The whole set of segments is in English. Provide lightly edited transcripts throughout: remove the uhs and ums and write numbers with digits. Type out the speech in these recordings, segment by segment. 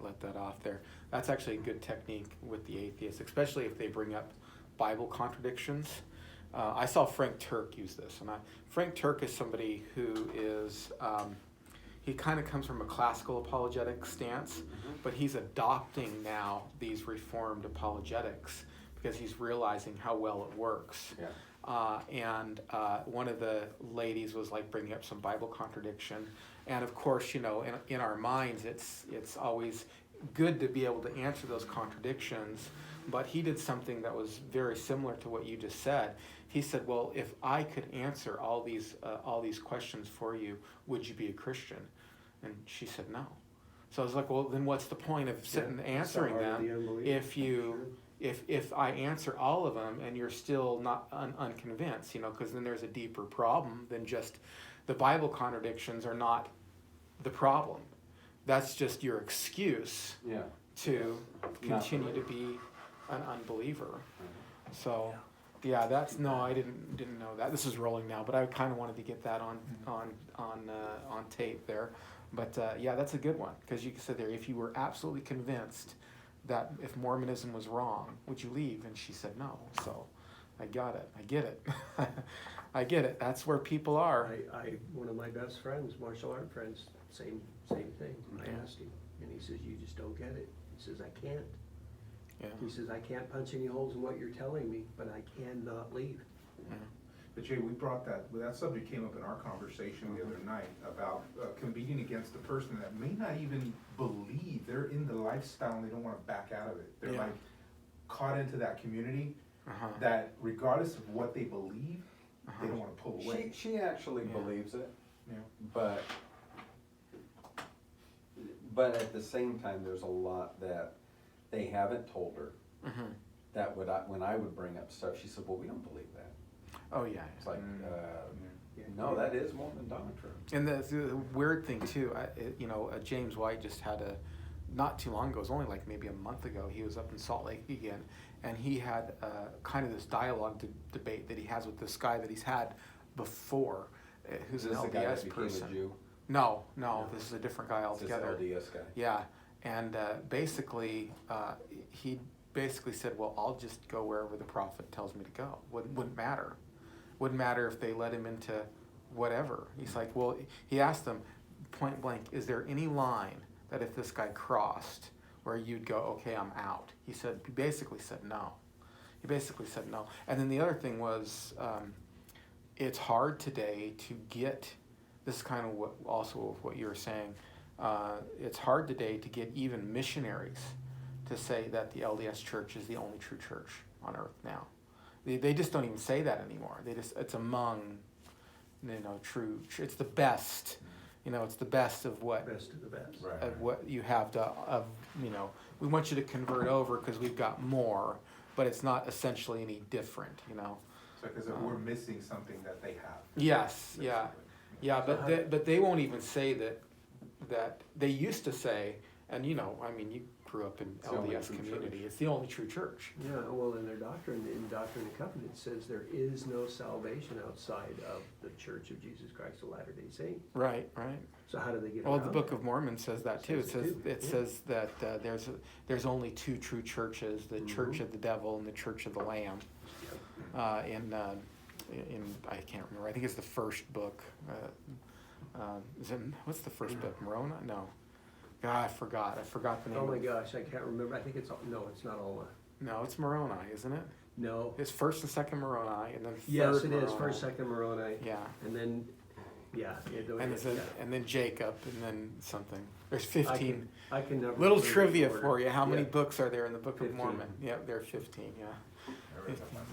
let that off there. That's actually a good technique with the atheists, especially if they bring up Bible contradictions. I saw Frank Turk use this, and Frank Turk is somebody who is, he kind of comes from a classical apologetic stance, but he's adopting now these reformed apologetics because he's realizing how well it works. Yeah. And one of the ladies was like bringing up some Bible contradiction, and of course, you know, in our minds, it's always good to be able to answer those contradictions. But he did something that was very similar to what you just said. He said, "Well, if I could answer all these questions for you, would you be a Christian?" And she said, "No." So I was like, "Well, then what's the point of sitting answering them if I answer all of them and you're still not unconvinced? You know, because then there's a deeper problem than just the Bible contradictions are not the problem. That's just your excuse to continue to be an unbeliever." So, yeah, that's I didn't know that. This is rolling now, but I kind of wanted to get that on tape there. But yeah, that's a good one, because you said there, if you were absolutely convinced that if Mormonism was wrong, would you leave? And she said no. So, I got it. I get it. I get it. That's where people are. One of my best friends, martial art friends, same thing. I asked him, and he says, "You just don't get it." He says, "I can't." Yeah. He says, "I can't punch any holes in what you're telling me, but I cannot leave." Yeah. But Jay, we brought that subject came up in our conversation the other night about competing against a person that may not even believe. They're in the lifestyle and they don't want to back out of it. They're like caught into that community that regardless of what they believe, they don't want to pull away. She actually believes it, Yeah. but at the same time, there's a lot that they haven't told her. That when I would bring up stuff, she said, "Well, we don't believe that." Oh yeah. It's like, no, that is Mormon doctrine. And the weird thing too, James White just had not too long ago, it was only like maybe a month ago, he was up in Salt Lake again, and he had kind of this dialogue debate that he has with this guy that he's had before, who's an LDS person. A Jew? No, this is a different guy altogether. This LDS guy. Yeah, and basically, he basically said, "Well, I'll just go wherever the prophet tells me to go. Wouldn't matter. Wouldn't matter if they led him into whatever." He's like, well, he asked them point blank, "Is there any line that if this guy crossed where you'd go, okay, I'm out?" He basically said no. And then the other thing was, it's hard today to get, this is kind of what you were saying, it's hard today to get even missionaries to say that the LDS church is the only true church on earth now. They just don't even say that anymore. It's among, true. It's the best. It's the best of what. Best of the best. Right. Of what you have to. We want you to convert over because we've got more, but it's not essentially any different. So because we're missing something that they have. Yes. Yeah. But they won't even say that they used to say, and you grew up in LDS community. It's the only true church. Yeah, well, in their doctrine, in Doctrine and Covenants, it says there is no salvation outside of the Church of Jesus Christ of Latter-day Saints. Right. So how do they get Well, around the Book that? of Mormon says that too. It says that there's only two true churches: the Church of the Devil and the Church of the Lamb. In I can't remember. I think it's the first book. What's the first book? Moroni? No. God, I forgot the name. Oh my gosh, I can't remember. I think it's not Alma. No, it's Moroni, isn't it? No. It's first and second Moroni, and then third Yes, it Moroni. is. First, second Moroni. Yeah. And then, and then Jacob, and then something. There's 15. I can never. Little remember trivia the order. for you. How many Yeah. books are there in the Book 15. of Mormon? Yeah, there are 15. Yeah.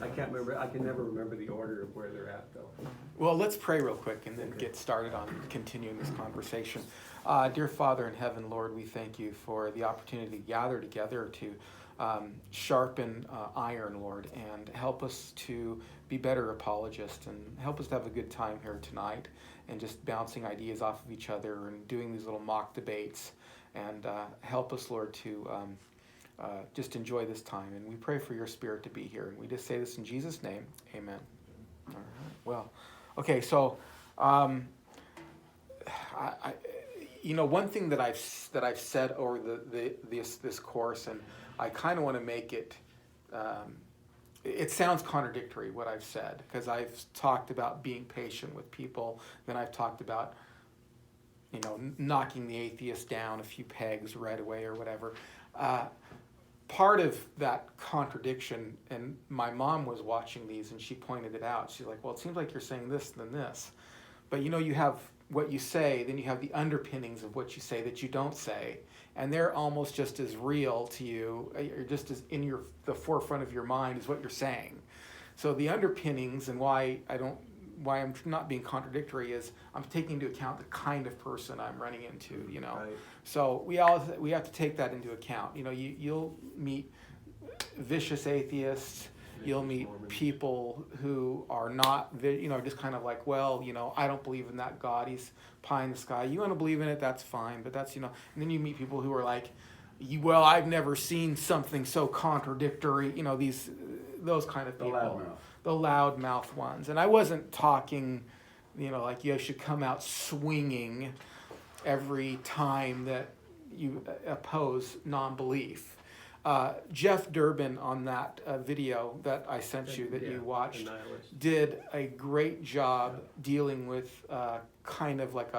I can't remember. I can never remember the order of where they're at, though. Well, let's pray real quick and then get started on continuing this conversation. Dear Father in heaven, Lord, we thank you for the opportunity to gather together to sharpen iron, Lord, and help us to be better apologists and help us to have a good time here tonight and just bouncing ideas off of each other and doing these little mock debates. And help us, Lord, to just enjoy this time. And we pray for your Spirit to be here. And we just say this in Jesus' name. Amen. All right. Well, okay, so one thing that I've said over this course, and I kind of want to make it. It sounds contradictory what I've said, because I've talked about being patient with people, then I've talked about knocking the atheist down a few pegs right away or whatever. Part of that contradiction, and my mom was watching these and she pointed it out. She's like, well, it seems like you're saying this than this. But you have what you say, then you have the underpinnings of what you say that you don't say. And they're almost just as real to you, or just as in the forefront of your mind as what you're saying. So the underpinnings, and why I'm not being contradictory, is I'm taking into account the kind of person I'm running into, Right. So we have to take that into account. You'll meet vicious atheists. You'll meet people who are not, just kind of like, well, I don't believe in that God. He's pie in the sky. You want to believe in it, that's fine. But that's, and then you meet people who are like, well, I've never seen something so contradictory. Those kind of people. The loudmouth ones. And I wasn't talking, like you should come out swinging every time that you oppose non-belief. Jeff Durbin on that video that I sent you, that you watched, did a great job dealing with kind of like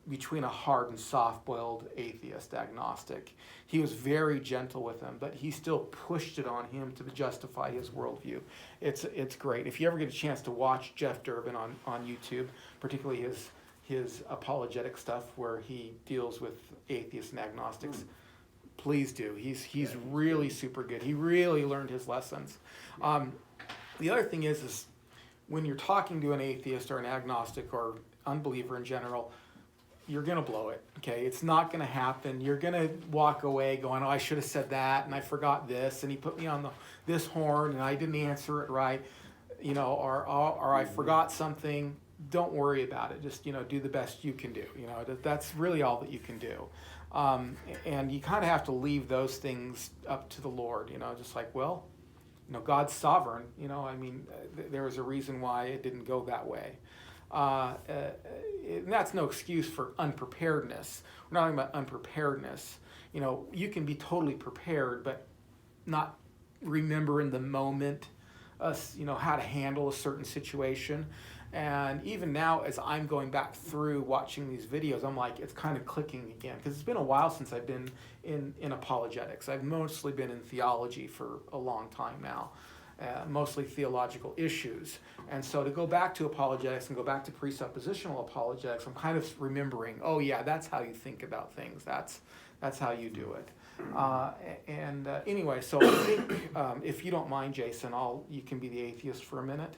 between a hard and soft-boiled atheist agnostic. He was very gentle with him, but he still pushed it on him to justify his worldview. It's great. If you ever get a chance to watch Jeff Durbin on YouTube, particularly his apologetic stuff where he deals with atheists and agnostics, please do. He's really super good. He really learned his lessons. The other thing is when you're talking to an atheist or an agnostic or unbeliever in general, you're going to blow it, okay? It's not going to happen. You're going to walk away going, oh, I should have said that, and I forgot this, and he put me on this horn, and I didn't answer it right, or I forgot something. Don't worry about it. Just, do the best you can do. That's really all that you can do. And you kind of have to leave those things up to the Lord, just like, well, God's sovereign, there was a reason why it didn't go that way. And that's no excuse for unpreparedness. We're not talking about unpreparedness. You can be totally prepared, but not remember in the moment, how to handle a certain situation. And even now, as I'm going back through watching these videos, I'm like, it's kind of clicking again, because it's been a while since I've been in apologetics. I've mostly been in theology for a long time now. Mostly theological issues. And so to go back to apologetics and go back to presuppositional apologetics, I'm kind of remembering, oh yeah, that's how you think about things. That's how you do it. Anyway, so I think if you don't mind, Jason, you can be the atheist for a minute.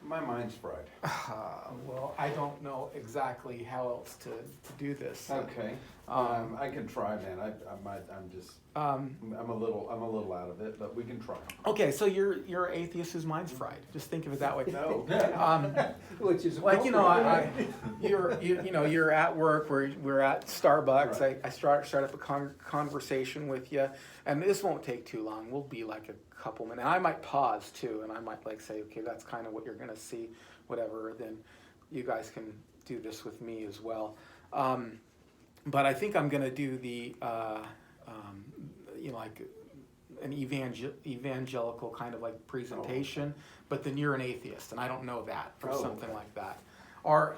My mind's fried. Well, I don't know exactly how else to do this. Okay. I can try, man. I'm a little out of it, but we can try. Okay, so you're atheist whose mind's fried. Just think of it that way. No. Which is like you're at work. We're at Starbucks. Right. I start up a conversation with you, and this won't take too long. We'll be like a couple minutes. I might pause too, and I might say, okay, that's kind of what you're gonna see, whatever. Then you guys can do this with me as well. But I think I'm gonna do the like an evangelical kind of like presentation, but then you're an atheist, and I don't know that, or something like that. Or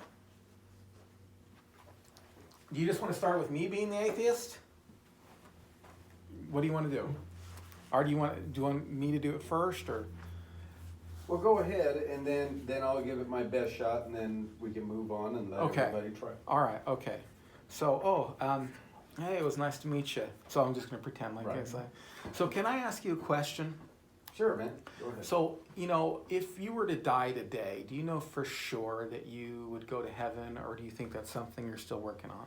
do you just want to start with me being the atheist? What do you want to do? Or do you want me to do it first, or? Well, go ahead, and then I'll give it my best shot, and then we can move on and let everybody try. All right. Okay. So, hey, it was nice to meet you. So I'm just going to pretend like it's like. So can I ask you a question? Sure, man. Go ahead. So, if you were to die today, do you know for sure that you would go to heaven, or do you think that's something you're still working on?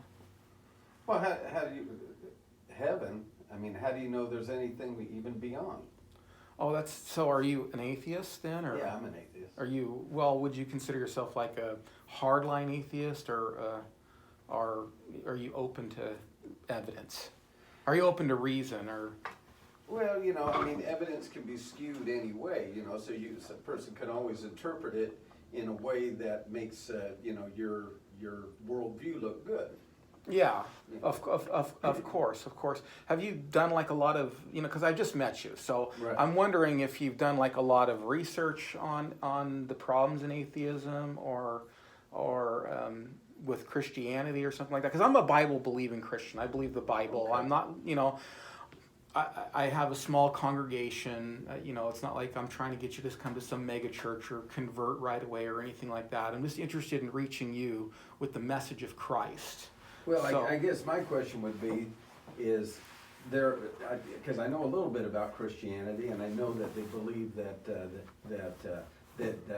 Well, how do you, heaven, how do you know there's anything even beyond? Oh, so are you an atheist then? Or Yeah, I'm an atheist. Would you consider yourself like a hardline atheist, or are you open to evidence? Are you open to reason, or? Well, evidence can be skewed any way, so a person can always interpret it in a way that makes, your worldview look good. Yeah, of course, of course. Have you done like a lot of, because I just met you, so Right. I'm wondering if you've done like a lot of research on the problems in atheism or with Christianity or something like that? Because I'm a Bible-believing Christian. I believe the Bible. Okay. I'm not, I have a small congregation. It's not like I'm trying to get you to come to some mega church or convert right away or anything like that. I'm just interested in reaching you with the message of Christ. Well, So- I guess my question would be, is there, because I know a little bit about Christianity, and I know that they believe that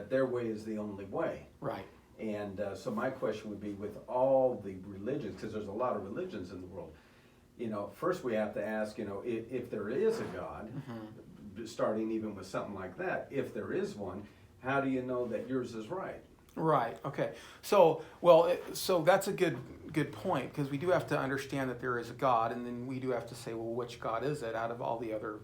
their way is the only way. Right. And so my question would be, with all the religions, because there's a lot of religions in the world, first we have to ask, if there is a God, starting even with something like that, if there is one, how do you know that yours is right? Right. Okay. So that's a good point, because we do have to understand that there is a God, and then we do have to say, well, which God is it out of all the other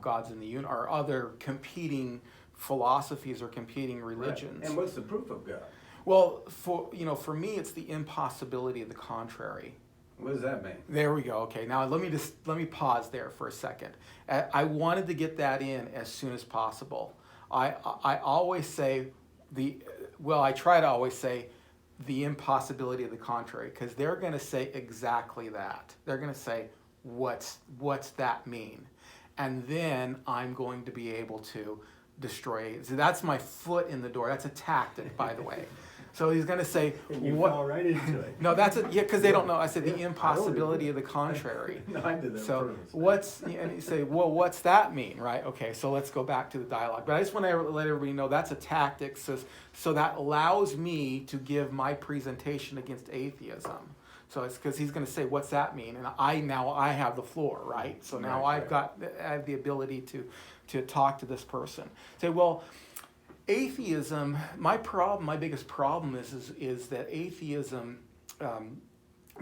gods in the universe, or other competing philosophies or competing religions? Right. And what's the proof of God? Well, for me, it's the impossibility of the contrary. What does that mean? There we go. Okay. Now let me pause there for a second. I wanted to get that in as soon as possible. I always say I try to always say the impossibility of the contrary, because they're going to say exactly that. They're going to say, what's that mean? And then I'm going to be able to destroy it. So that's my foot in the door. That's a tactic, by the way. So he's going to say, And you what? fall right into it. No, that's it. Yeah, because they don't know. I said the Yeah, impossibility of the contrary. No, I did that So first. and you say, well, what's that mean, right? Okay, so let's go back to the dialogue. But I just want to let everybody know that's a tactic, so that allows me to give my presentation against atheism. So it's because he's going to say, what's that mean? And I have the floor, right? So now I have the ability to talk to this person. Say, well, atheism, my biggest problem is that atheism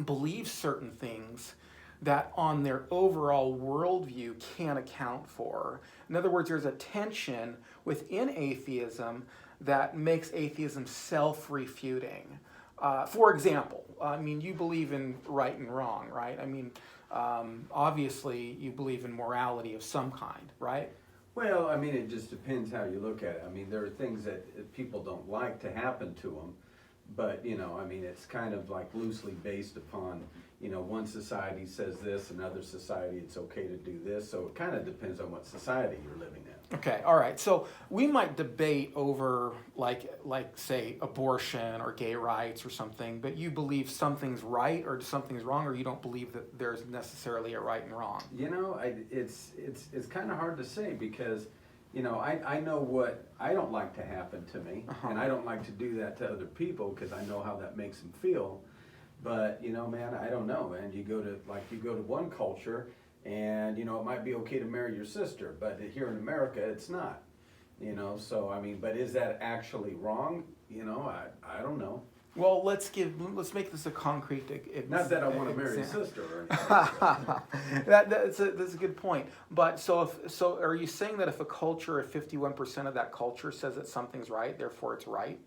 believes certain things that on their overall worldview can't account for. In other words, there's a tension within atheism that makes atheism self-refuting. For example, you believe in right and wrong, right? Obviously you believe in morality of some kind, right? Well, it just depends how you look at it. There are things that people don't like to happen to them, but, it's kind of like loosely based upon, one society says this, another society it's okay to do this, so it kind of depends on what society you're living in. Okay, all right. So we might debate over, like say, abortion or gay rights or something, but you believe something's right or something's wrong, or you don't believe that there's necessarily a right and wrong? It's kind of hard to say, because, I know what I don't like to happen to me, and I don't like to do that to other people because I know how that makes them feel. But, man, I don't know. And you go to one culture, and, it might be okay to marry your sister, but here in America, it's not. So, but is that actually wrong? I don't know. Well, let's make this a concrete Not that I want to marry a sister or anything. that's a good point. But so are you saying that if a culture, if 51% of that culture says that something's right, therefore it's right?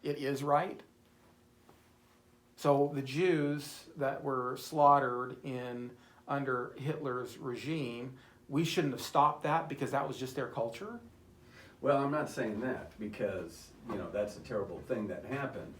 It is right? So the Jews that were slaughtered under Hitler's regime, we shouldn't have stopped that because that was just their culture? Well, I'm not saying that because, that's a terrible thing that happened.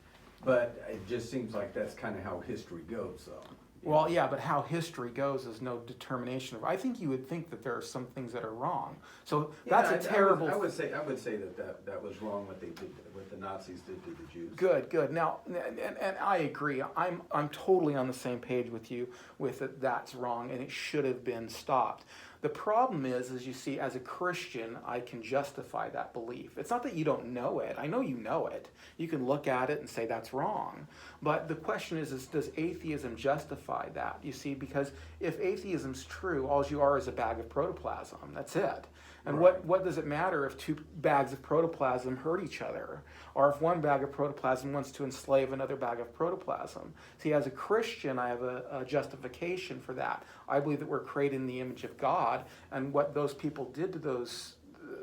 But it just seems like that's kind of how history goes, though. Well, yeah, but how history goes is no determination of. I think you would think that there are some things that are wrong. So that's a terrible. I would say that was wrong what they did, what the Nazis did to the Jews. Good. Now, and I agree. I'm totally on the same page with you with it. That's wrong, and it should have been stopped. The problem is you see, as a Christian, I can justify that belief. It's not that you don't know it. I know you know it. You can look at it and say that's wrong. But the question is does atheism justify that? You see, because if atheism's true, all you are is a bag of protoplasm. That's it. And Right. what does it matter if two bags of protoplasm hurt each other? Or if one bag of protoplasm wants to enslave another bag of protoplasm? See, as a Christian, I have a justification for that. I believe that we're created in the image of God, and what those people did to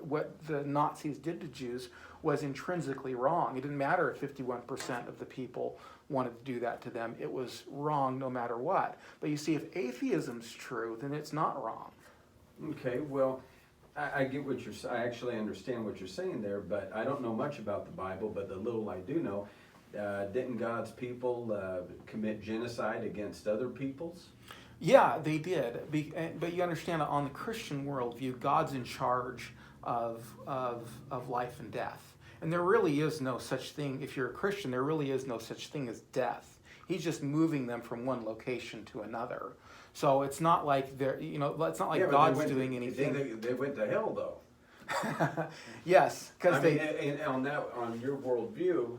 what the Nazis did to Jews was intrinsically wrong. It didn't matter if 51% of the people wanted to do that to them. It was wrong no matter what. But you see, if atheism's true, then it's not wrong. Okay, well, I get what I actually understand what you're saying there, but I don't know much about the Bible, but the little I do know, didn't God's people commit genocide against other peoples? Yeah, they did. But you understand, on the Christian worldview, God's in charge of life and death. And there really is no such thing, if you're a Christian, there really is no such thing as death. He's just moving them from one location to another. So it's not like it's not like God's doing anything. They went to hell, though. Yes, because and on your worldview,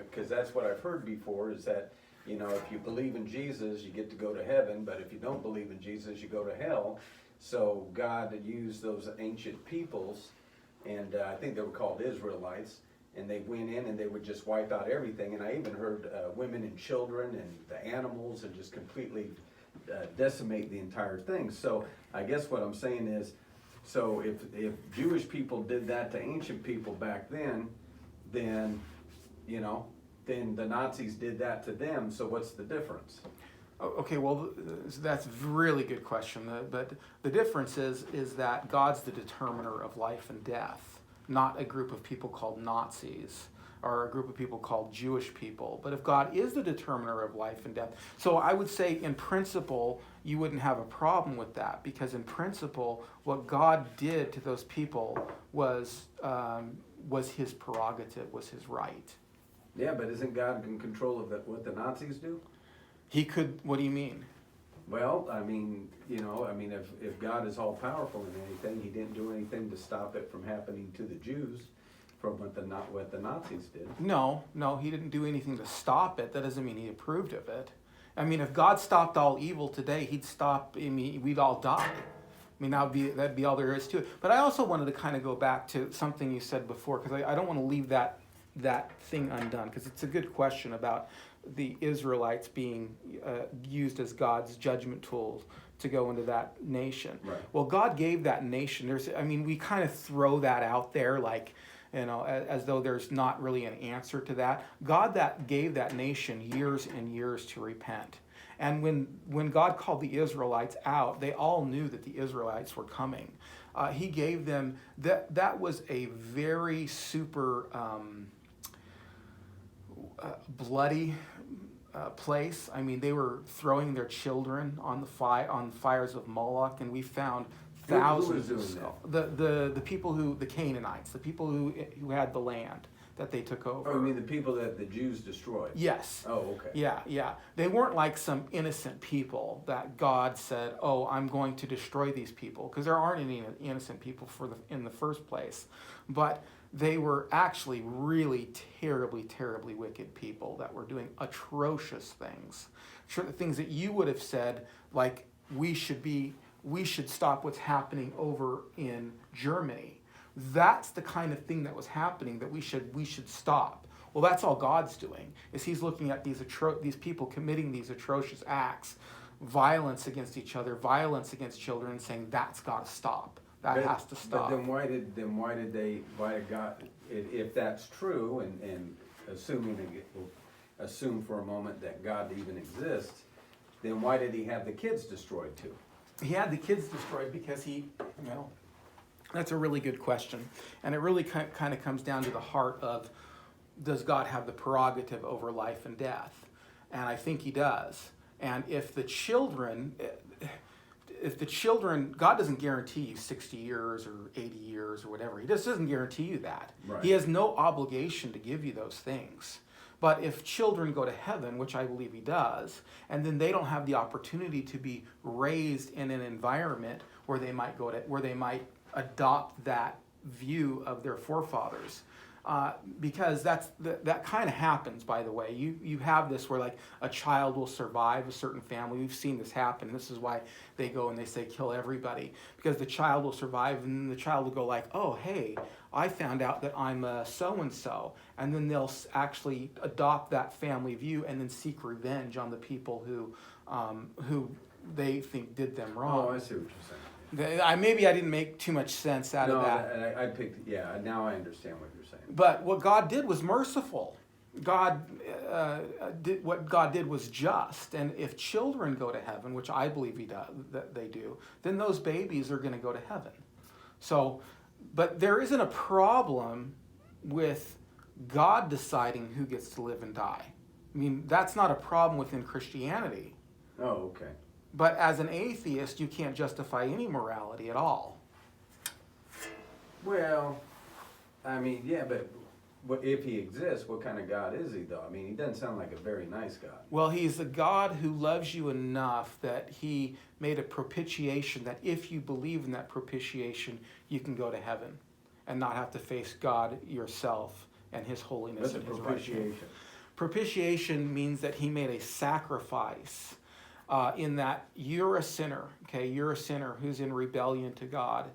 because that's what I've heard before, is that, if you believe in Jesus, you get to go to heaven, but if you don't believe in Jesus, you go to hell. So God had used those ancient peoples, and I think they were called Israelites, and they went in and they would just wipe out everything. And I even heard women and children and the animals, and just completely decimate the entire thing. So I guess what I'm saying is, so if Jewish people did that to ancient people back then the Nazis did that to them. So what's the difference? Okay, well, that's a really good question. But the difference is that God's the determiner of life and death, not a group of people called Nazis or a group of people called Jewish people. But if God is the determiner of life and death, so I would say in principle, you wouldn't have a problem with that, because in principle, what God did to those people was his prerogative, was his right. Yeah, but isn't God in control of what the Nazis do? He could. What do you mean? Well, if God is all powerful in anything, he didn't do anything to stop it from happening to the Jews, from what the Nazis did. No, he didn't do anything to stop it. That doesn't mean he approved of it. I mean, if God stopped all evil today, he'd stop. I mean, we'd all die. I mean, that'd be all there is to it. But I also wanted to kind of go back to something you said before, because I don't want to leave that thing undone, because it's a good question about the Israelites being used as God's judgment tool to go into that nation. Right. Well, God gave that nation. We kind of throw that out there like, as though there's not really an answer to that. God gave that nation years and years to repent. And when God called the Israelites out, they all knew that the Israelites were coming. He gave them, that was a very super bloody place. I mean, they were throwing their children on the fires of Moloch, and we found thousands of the people the Canaanites, the people who had the land that they took over. Oh, you mean the people that the Jews destroyed? Yes. Oh, okay. Yeah. They weren't like some innocent people that God said, "Oh, I'm going to destroy these people," because there aren't any innocent people in the first place. But they were actually really terribly, terribly wicked people that were doing atrocious things. Things that you would have said, like, we should stop what's happening over in Germany. That's the kind of thing that was happening that we should stop. Well, that's all God's doing, is he's looking at these people committing these atrocious acts, violence against each other, violence against children, and saying that's got to stop. That has to stop. But then why did God, if that's true, and assume for a moment that God even exists, then why did he have the kids destroyed too? He had the kids destroyed because that's a really good question. And it really kind of comes down to the heart of, does God have the prerogative over life and death? And I think he does. And if the children, God doesn't guarantee you 60 years or 80 years or whatever. He just doesn't guarantee you that. Right. He has no obligation to give you those things. But if children go to heaven, which I believe he does, and then they don't have the opportunity to be raised in an environment where they might adopt that view of their forefathers, because that kind of happens, by the way. You have this where, like, a child will survive a certain family. We've seen this happen. This is why they go and they say kill everybody, because the child will survive, and then the child will go like, oh, hey, I found out that I'm so-and-so, and then they'll actually adopt that family view and then seek revenge on the people who they think did them wrong. Oh, I see what you're saying. Maybe I didn't make too much sense out of that. No, I picked, yeah, now I understand what you're saying. But what God did was merciful. God what God did was just, and if children go to heaven, which I believe that they do, then those babies are going to go to heaven. So, but there isn't a problem with God deciding who gets to live and die. I mean, that's not a problem within Christianity. Oh, okay. But as an atheist, you can't justify any morality at all. Well, I mean, yeah, but if he exists, what kind of God is he, though? I mean, he doesn't sound like a very nice God. Well, he's a God who loves you enough that he made a propitiation that if you believe in that propitiation, you can go to heaven and not have to face God yourself and his holiness What's a and his righteousness. propitiation? Propitiation means that he made a sacrifice in that you're a sinner, okay? You're a sinner who's in rebellion to God,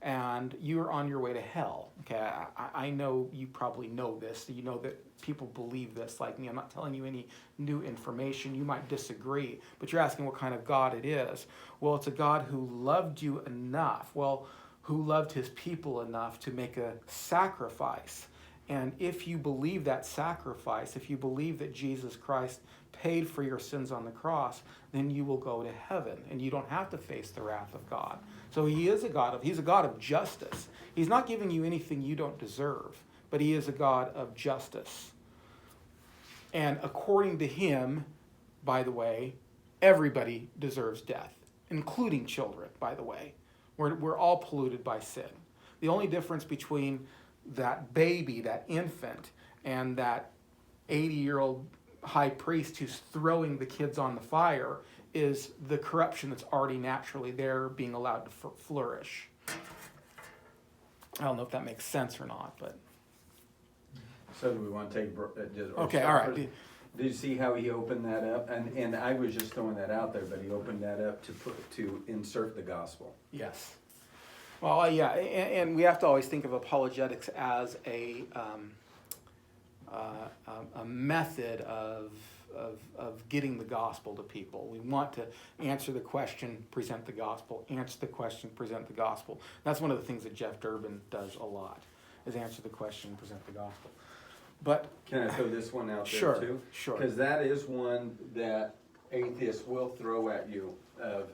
and you're on your way to hell, okay? I know you probably know this. You know that people believe this like me. I'm not telling you any new information. You might disagree, but you're asking what kind of God it is. Well, it's a God who loved you enough, who loved his people enough to make a sacrifice. And if you believe that sacrifice, if you believe that Jesus Christ paid for your sins on the cross, then you will go to heaven and you don't have to face the wrath of God. So he's a God of justice. He's not giving you anything you don't deserve, but he is a God of justice. And according to him, by the way, everybody deserves death, including children, by the way. We're all polluted by sin. The only difference between that baby, that infant, and that 80-year-old high priest who's throwing the kids on the fire is the corruption that's already naturally there being allowed to flourish. I don't know if that makes sense or not, but... So do we want to take... Okay, all right. Did you see how he opened that up? And I was just throwing that out there, but he opened that up to insert the gospel. Yes. Well, yeah, and we have to always think of apologetics as a method of getting the gospel to people. We want to answer the question, present the gospel, answer the question, present the gospel. That's one of the things that Jeff Durbin does a lot, is answer the question, present the gospel. But can I throw this one out there sure, too? Sure. Because that is one that atheists will throw at you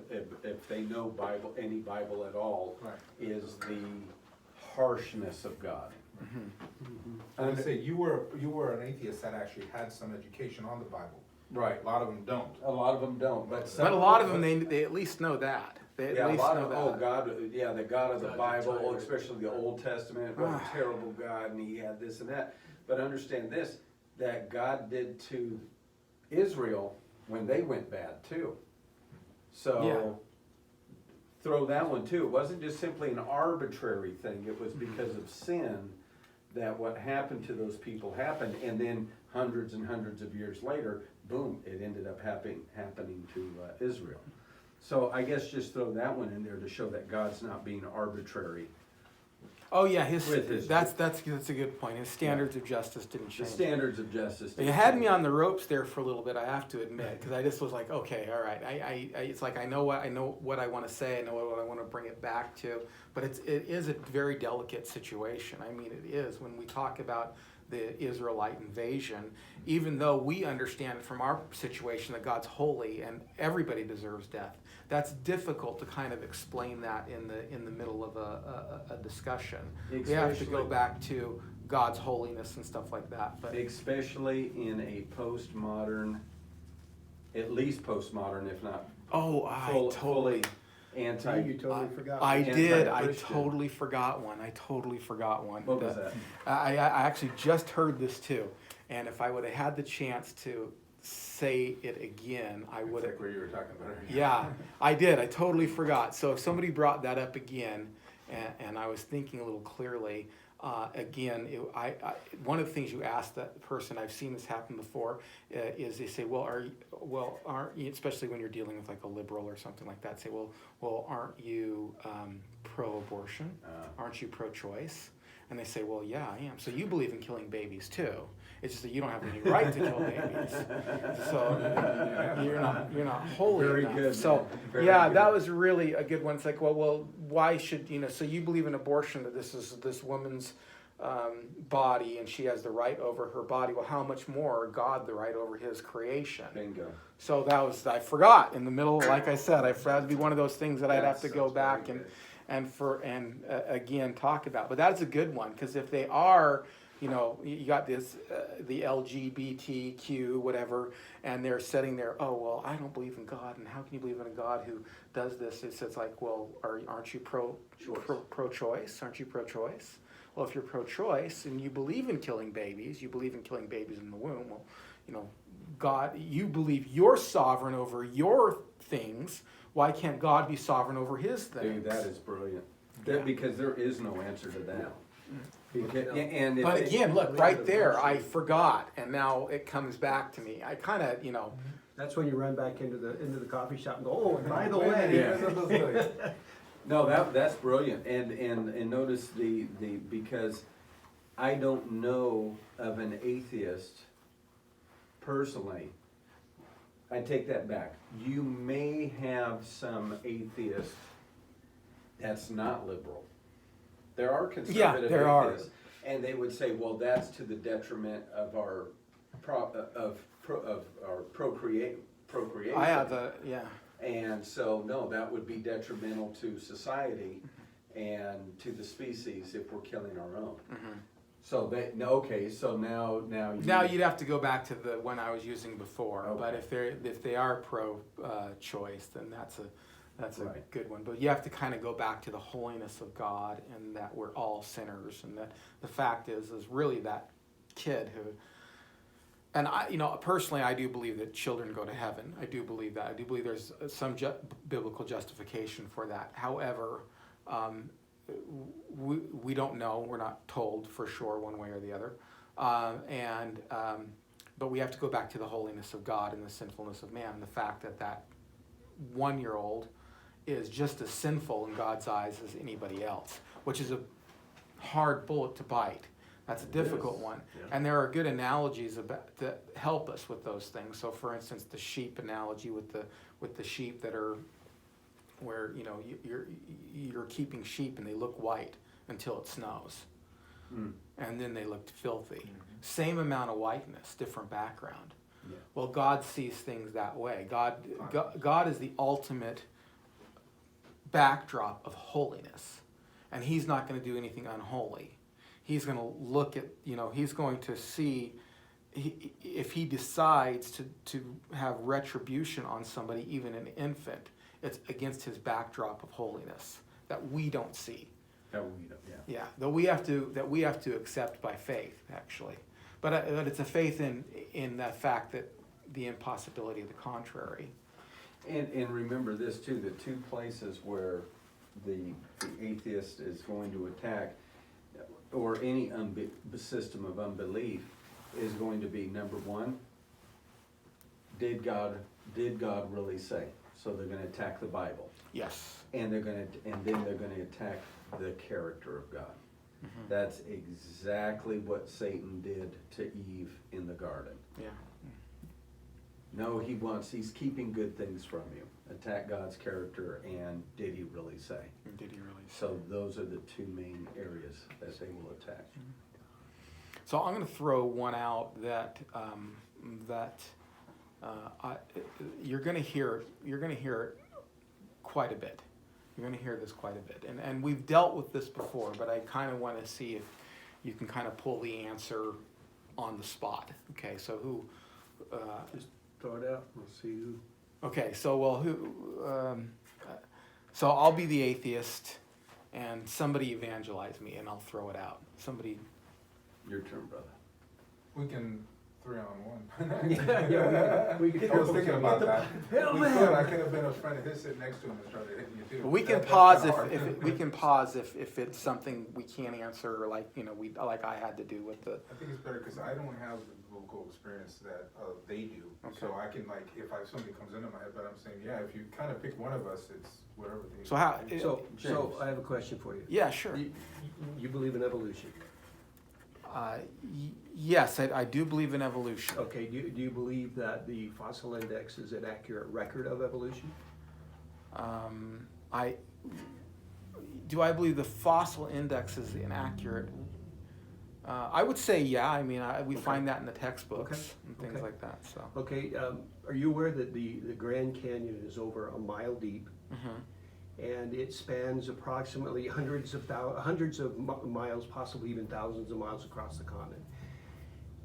if they know any Bible at all, Right. is the harshness of God. Mm-hmm. I would say you were an atheist that actually had some education on the Bible. Right. A lot of them don't. A lot of them don't, but a lot of them, they at least know that. They at least know that. Oh, God, yeah, the God of the God, Bible, the especially the Old Testament, what a terrible God, and he had this and that. But understand this, that God did to Israel when they went bad too. So, throw that one too. It wasn't just simply an arbitrary thing, it was because of sin that what happened to those people happened, and then hundreds and hundreds of years later, boom, it ended up happening to Israel. So I guess just throw that one in there to show that God's not being arbitrary. Oh yeah, that's a good point. His standards of justice didn't change. The standards of justice. You had me on the ropes there for a little bit, I have to admit, because I just was like, okay, all right. It's like I know what I want to say, I know what I want to bring it back to, but it is a very delicate situation. I mean, it is when we talk about the Israelite invasion, even though we understand from our situation that God's holy and everybody deserves death. That's difficult to kind of explain that in the middle of a discussion. We have to go back to God's holiness and stuff like that. But especially in a postmodern, at least postmodern, if not fully anti. You totally forgot. I did. I anti-Christian. totally forgot one. What was that? I actually just heard this too, and if I would have had the chance to say it again, I would have. Like where you were talking about earlier. Yeah, I did. I totally forgot. So if somebody brought that up again, and I was thinking a little clearly, again, one of the things you ask that person, I've seen this happen before, is they say, aren't you, especially when you're dealing with like a liberal or something like that, say, well, aren't you pro-abortion? Aren't you pro-choice? And they say, well, yeah, I am. So you believe in killing babies too. It's just that you don't have any right to kill babies. So you're not holy Very enough. good, So man. Very yeah, good. that was really a good one. It's like, well, why should, so you believe in abortion, that this is this woman's body and she has the right over her body. Well, how much more God the right over his creation? Bingo. So I forgot in the middle, like I said, I forgot to be one of those things that I'd have to That go sounds back very and again talk about. But that's a good one, because if they are, you got this the LGBTQ whatever, and they're sitting there, oh well, I don't believe in God, and how can you believe in a God who does this? It's like, well, aren't you pro-choice? Aren't you pro-choice? Well, if you're pro-choice and you believe in killing babies, you believe in killing babies in the womb. Well, God, you believe you're sovereign over your things. Why can't God be sovereign over his things? Dude, that is brilliant. Yeah. Because there is no answer to that. Because, No. and if But it- again, look, right there, I forgot, and now it comes back to me. I kind of, That's when you run back into the coffee shop and go, oh, and by the Wait a way. minute. No, that's brilliant, and notice the because I don't know of an atheist personally. I take that back. You may have some atheist that's not liberal. There are conservative there are. atheists, and they would say, well, that's to the detriment of our procreation. I have And so, no, that would be detrimental to society and to the species if we're killing our own. So Now you'd have to go back to the one I was using before. Okay. But if they are pro-choice, then that's a Right. good one. But you have to kind of go back to the holiness of God, and that we're all sinners, and that the fact is really that kid who. And personally, I do believe that children go to heaven. I do believe that. I do believe there's some biblical justification for that. However, we don't know. We're not told for sure one way or the other. But we have to go back to the holiness of God and the sinfulness of man, and the fact that 1-year-old is just as sinful in God's eyes as anybody else, which is a hard bullet to bite. That's a difficult one. Yeah. And there are good analogies that help us with those things. So for instance, the sheep analogy with the sheep that are where you're keeping sheep and they look white until it snows. And then they look filthy. Same amount of whiteness, different background. Yeah. Well, God sees things that way. God is the ultimate backdrop of holiness, and he's not going to do anything unholy. He's going to look at, he's going to see if he decides to have retribution on somebody, even an infant, it's against his backdrop of holiness that we don't see. That we don't, yeah. Yeah, that we have to accept by faith, actually. But it's a faith in the fact that the impossibility of the contrary. And remember this too, the two places where the atheist is going to attack, or any system of unbelief, is going to be, number one, did God really say? So they're going to attack the Bible, Yes. and then they're going to attack the character of God. That's exactly what Satan did to Eve in the garden. Yeah. No, he's keeping good things from you. Attack God's character, and did he really say? Did he really? So those are the two main areas that they will attack. So I'm going to throw one out that you're going to hear. You're going to hear it quite a bit. You're going to hear this quite a bit, and we've dealt with this before. But I kind of want to see if you can kind of pull the answer on the spot. Okay, so who? Just throw it out, we'll see who. Okay, so who? So I'll be the atheist, and somebody evangelize me, and I'll throw it out. Somebody. Your turn, brother. We can 3-on-1. we could I was thinking about that. Hell, We man. could, I could have been a friend of his sitting next to him and started hitting you too. But we can That's pause kinda hard. we can pause if it's something we can't answer, like, you know, like I had to do with the. I think it's better because I don't have the vocal experience that they do. Okay. So I can, like, if something comes into my head, but I'm saying, yeah, if you kind of pick one of us, it's whatever they. So how? So I have a question for you. Yeah, sure. You believe in evolution? Yes, I do believe in evolution. Okay, do you believe that the fossil index is an accurate record of evolution? I believe the fossil index is inaccurate. I would say yeah. I mean, we find that in the textbooks and things like that. So. Okay, are you aware that the Grand Canyon is over a mile deep, and it spans approximately hundreds of miles, possibly even thousands of miles across the continent?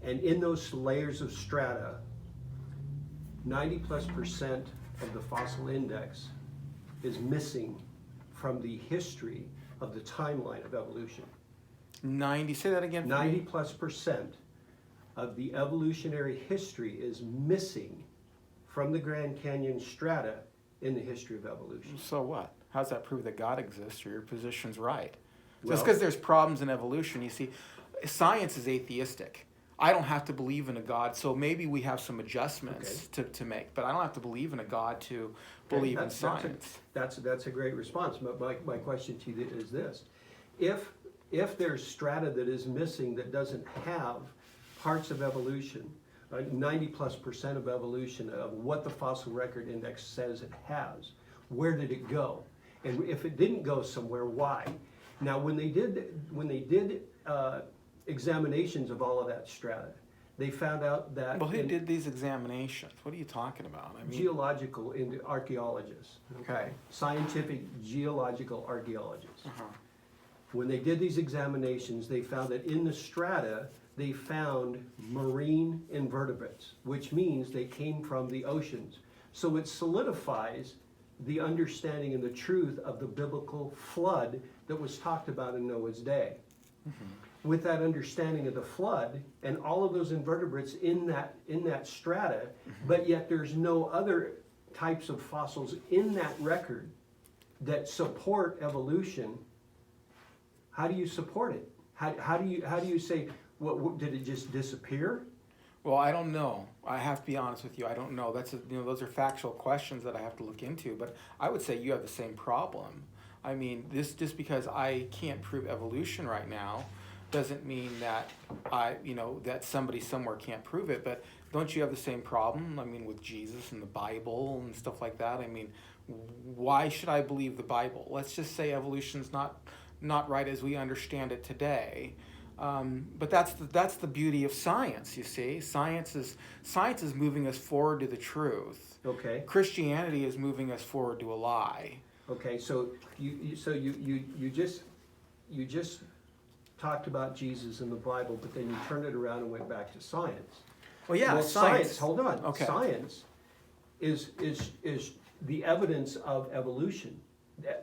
And in those layers of strata, 90+% of the fossil index is missing from the history of the timeline of evolution. 90. Say that again. 90+% of the evolutionary history is missing from the Grand Canyon strata in the history of evolution. So what? How does that prove that God exists or your position's right? Well- Just because there's problems in evolution, you see, science is atheistic. I don't have to believe in a God, so maybe we have some adjustments to make, but I don't have to believe in a God to believe in science. That's a great response. My question to you is this: if there's strata that is missing that doesn't have parts of evolution, 90+% of evolution of what the fossil record index says it has, where did it go? And if it didn't go somewhere, why? Now, when they did examinations of all of that strata, they found out that Well, who did these examinations? What are you talking about? I mean, geological archaeologists, okay, scientific geological archaeologists. When they did these examinations, they found that in the strata, they found marine invertebrates, which means they came from the oceans. So it solidifies the understanding and the truth of the biblical flood that was talked about in Noah's day. With that understanding of the flood and all of those invertebrates in that strata, but yet there's no other types of fossils in that record that support evolution. How do you support it? How do you say, what did it just disappear? well, I don't know. I have to be honest with you. I don't know. Those are factual questions that I have to look into. But I would say you have the same problem. I mean, this just because I can't prove evolution right now doesn't mean that that somebody somewhere can't prove it. But don't you have the same problem? I mean, with Jesus and the Bible and stuff like that. I mean, why should I believe the Bible? Let's just say evolution's not right as we understand it today. But that's the beauty of science. You see, science is moving us forward to the truth. Okay. Christianity is moving us forward to a lie. Okay. So you just talked about Jesus and the Bible, but then you turned it around and went back to science. Well, yeah, Well, science. Hold on. Okay. Science is the evidence of evolution.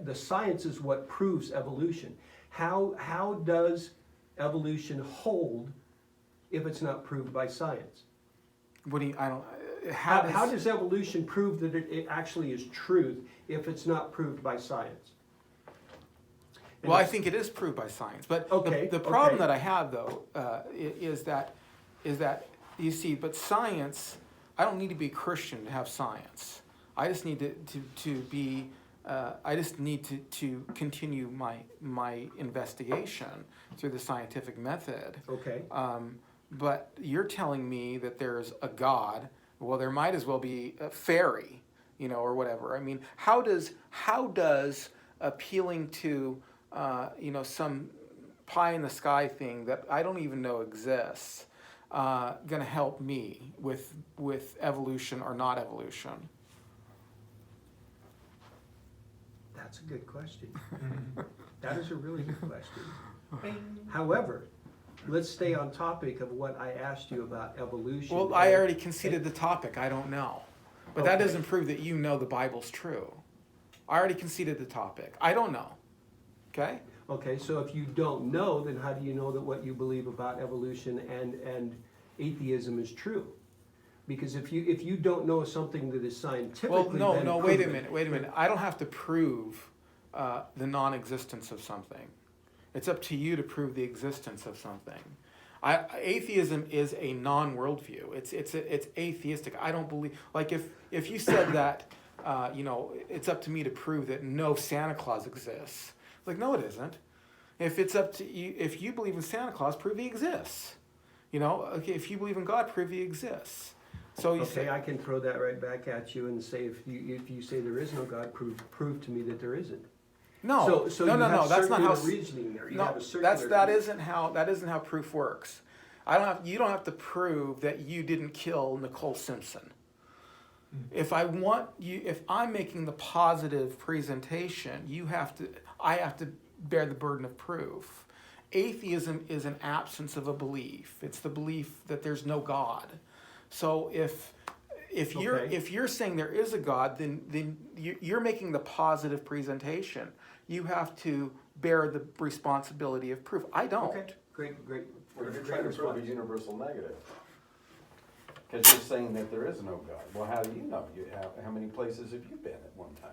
The science is what proves evolution. How does evolution hold if it's not proved by science? What do you? I don't. How does evolution prove that it actually is truth if it's not proved by science? Well, I think it is proved by science. But the problem that I have though is that you see, but science. I don't need to be a Christian to have science. I just need to be. I just need to continue my investigation through the scientific method. Okay. But you're telling me that there's a God. Well, there might as well be a fairy, or whatever. I mean, how does appealing to some pie in the sky thing that I don't even know exists going to help me with evolution or not evolution? That's a good question. That is a really good question. However, let's stay on topic of what I asked you about evolution. Well, I already conceded the topic. I don't know. But that Okay. doesn't prove that you know the Bible's true. I already conceded the topic. I don't know. Okay? Okay, so if you don't know, then how do you know that what you believe about evolution and atheism is true. Because if you don't know something that is scientifically Well, no, been wait a proven- minute. I don't have to prove the non-existence of something. It's up to you to prove the existence of something. Atheism is a non-worldview. It's atheistic. I don't believe. Like if you said that, it's up to me to prove that no Santa Claus exists. Like no, it isn't. If it's up to you, if you believe in Santa Claus, prove he exists. Okay, if you believe in God, prove he exists. So you say, I can throw that right back at you and say, if you say there is no God, prove to me that there isn't. no, So no, you have that's not how. reasoning there. You No, have a circular that isn't how proof works. You don't have to prove that you didn't kill Nicole Simpson. If I'm making the positive presentation, I have to bear the burden of proof. Atheism is an absence of a belief. It's the belief that there's no God. So if you're saying there is a God, then you're making the positive presentation. You have to bear the responsibility of proof. I don't. Okay, great. What if you're great trying to prove a response. universal negative? Because you're saying that there is no God. Well, how do you know? How many places have you been at one time?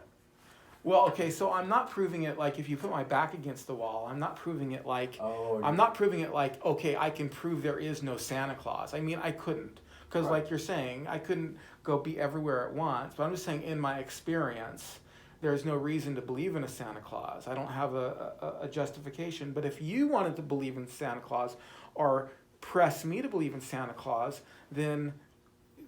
Well, okay, so I'm not proving it like if you put my back against the wall. I'm not proving it like okay, I can prove there is no Santa Claus. I mean, I couldn't because Right. like you're saying, I couldn't go be everywhere at once. But I'm just saying, in my experience, there's no reason to believe in a Santa Claus. I don't have a justification. But if you wanted to believe in Santa Claus or press me to believe in Santa Claus, then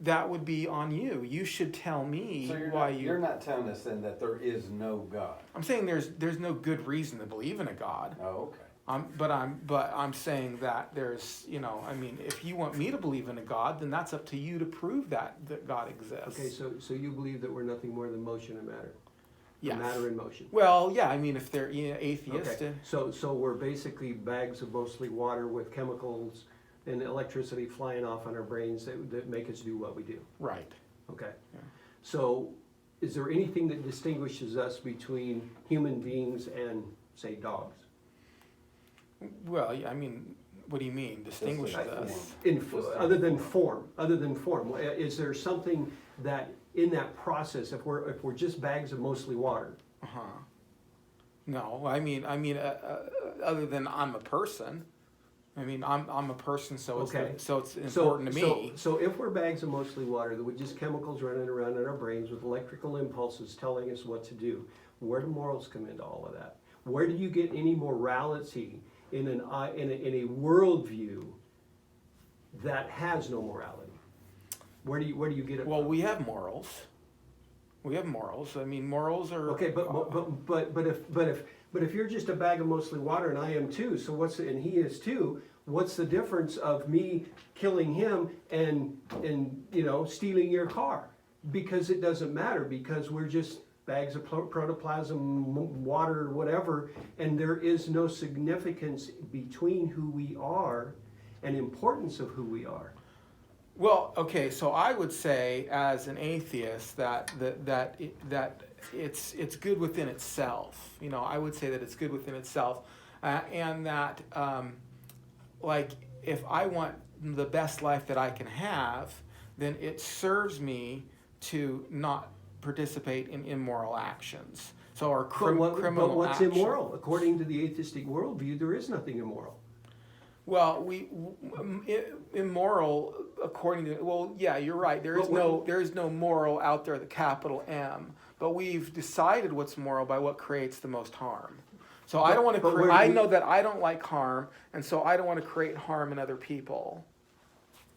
that would be on you. You should tell me So you're not telling us then that there is no God. I'm saying there's no good reason to believe in a God. Oh, okay. But I'm saying that there's if you want me to believe in a God, then that's up to you to prove that God exists. Okay, so you believe that we're nothing more than motion and matter? Yes. Matter in motion. Well, yeah. I mean, if they're atheist, Okay, so we're basically bags of mostly water with chemicals and electricity flying off on our brains that make us do what we do. right? Okay. Yeah. So is there anything that distinguishes us between human beings and, say, dogs? Well, yeah, I mean, what do you mean distinguishes us? Other than form, is there something that in that process, if we're just bags of mostly water? No, I mean, other than I'm a person. I mean, I'm a person, so Okay. it's important to me. So if we're bags of mostly water, with just chemicals running around in our brains with electrical impulses telling us what to do, where do morals come into all of that? Where do you get any morality in a worldview that has no morality? Where do you get it Well, from? we have morals. We have morals. I mean, morals are Okay, but if you're just a bag of mostly water and I am too, and he is too, what's the difference of me killing him and stealing your car? Because it doesn't matter, because we're just bags of protoplasm, water, whatever, and there is no significance between who we are and importance of who we are. Well, okay, so I would say as an atheist that it's good within itself. I would say that it's good within itself, and that like if I want the best life that I can have, then it serves me to not participate in immoral actions. So our criminal But what's action. immoral? According to the atheistic worldview, there is nothing immoral. Well, immoral according to you're right. There is no moral out there, the capital M. But we've decided what's moral by what creates the most harm. So I don't want to. I know that I don't like harm, and so I don't want to create harm in other people.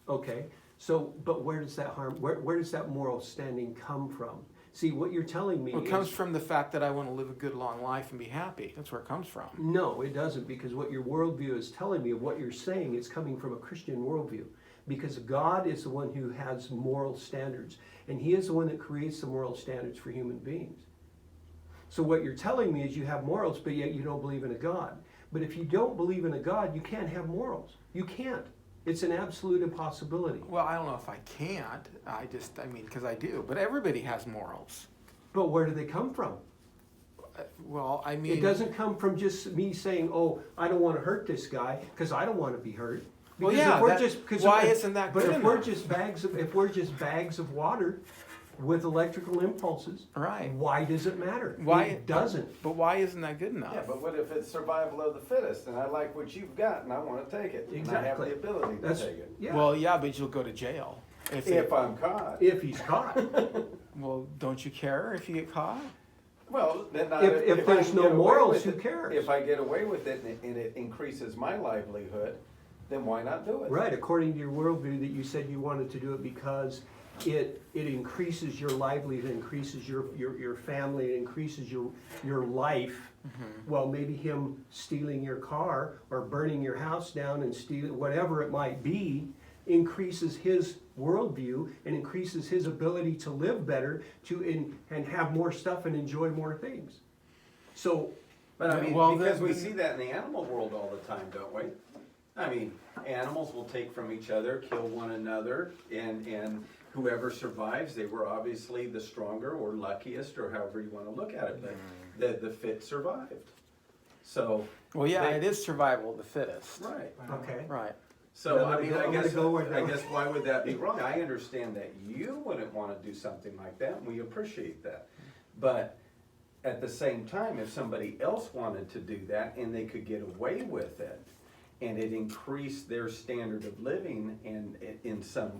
Okay, so but where does that harm? Where does that moral standing come from? See, what you're telling me It comes from the fact that I want to live a good long life and be happy. That's where it comes from. No, it doesn't, because what your worldview is telling me, what you're saying, is coming from a Christian worldview. Because God is the one who has moral standards, and He is the one that creates the moral standards for human beings. So what you're telling me is you have morals, but yet you don't believe in a God. But if you don't believe in a God, you can't have morals. You can't. It's an absolute impossibility. Well, I don't know if I can't. Because I do. But everybody has morals. But where do they come from? Well, it It doesn't come from just me saying, oh, I don't want to hurt this guy because I don't want to be hurt. Well, Because yeah, if we're that- just, 'cause why if- isn't that But good if we're enough? just bags of water with electrical impulses, Right. why does it matter? Why- It doesn't. But why isn't that good enough? Yeah, but what if it's survival of the fittest, and I like what you've got, and I wanna take it? And I have Exactly. the ability to That's, take it. yeah, Well, yeah, but you'll go to jail. If I'm caught. if he's caught. Well, don't you care if you get caught? Well, then not If I there's can no get away morals, with who it. cares? If I get away with it and it increases my livelihood, then why not do it? Right, according to your worldview that you said you wanted to do it because it increases your livelihood, increases your family, it increases your life. Well, maybe him stealing your car or burning your house down and stealing, whatever it might be, increases his worldview and increases his ability to live better and have more stuff and enjoy more things. So, But I mean, Well, because then- we see that in the animal world all the time, don't we? I mean, animals will take from each other, kill one another, and whoever survives, they were obviously the stronger or luckiest, or however you wanna look at it, but the fit survived. So, Well, yeah, They- it is survival of the fittest. right. okay. Right. So, Then I I'm mean, gonna go with I that. guess why would that be wrong? I understand that you wouldn't wanna do something like that, and we appreciate that. But at the same time, if somebody else wanted to do that and they could get away with it, and it increased their standard of living in some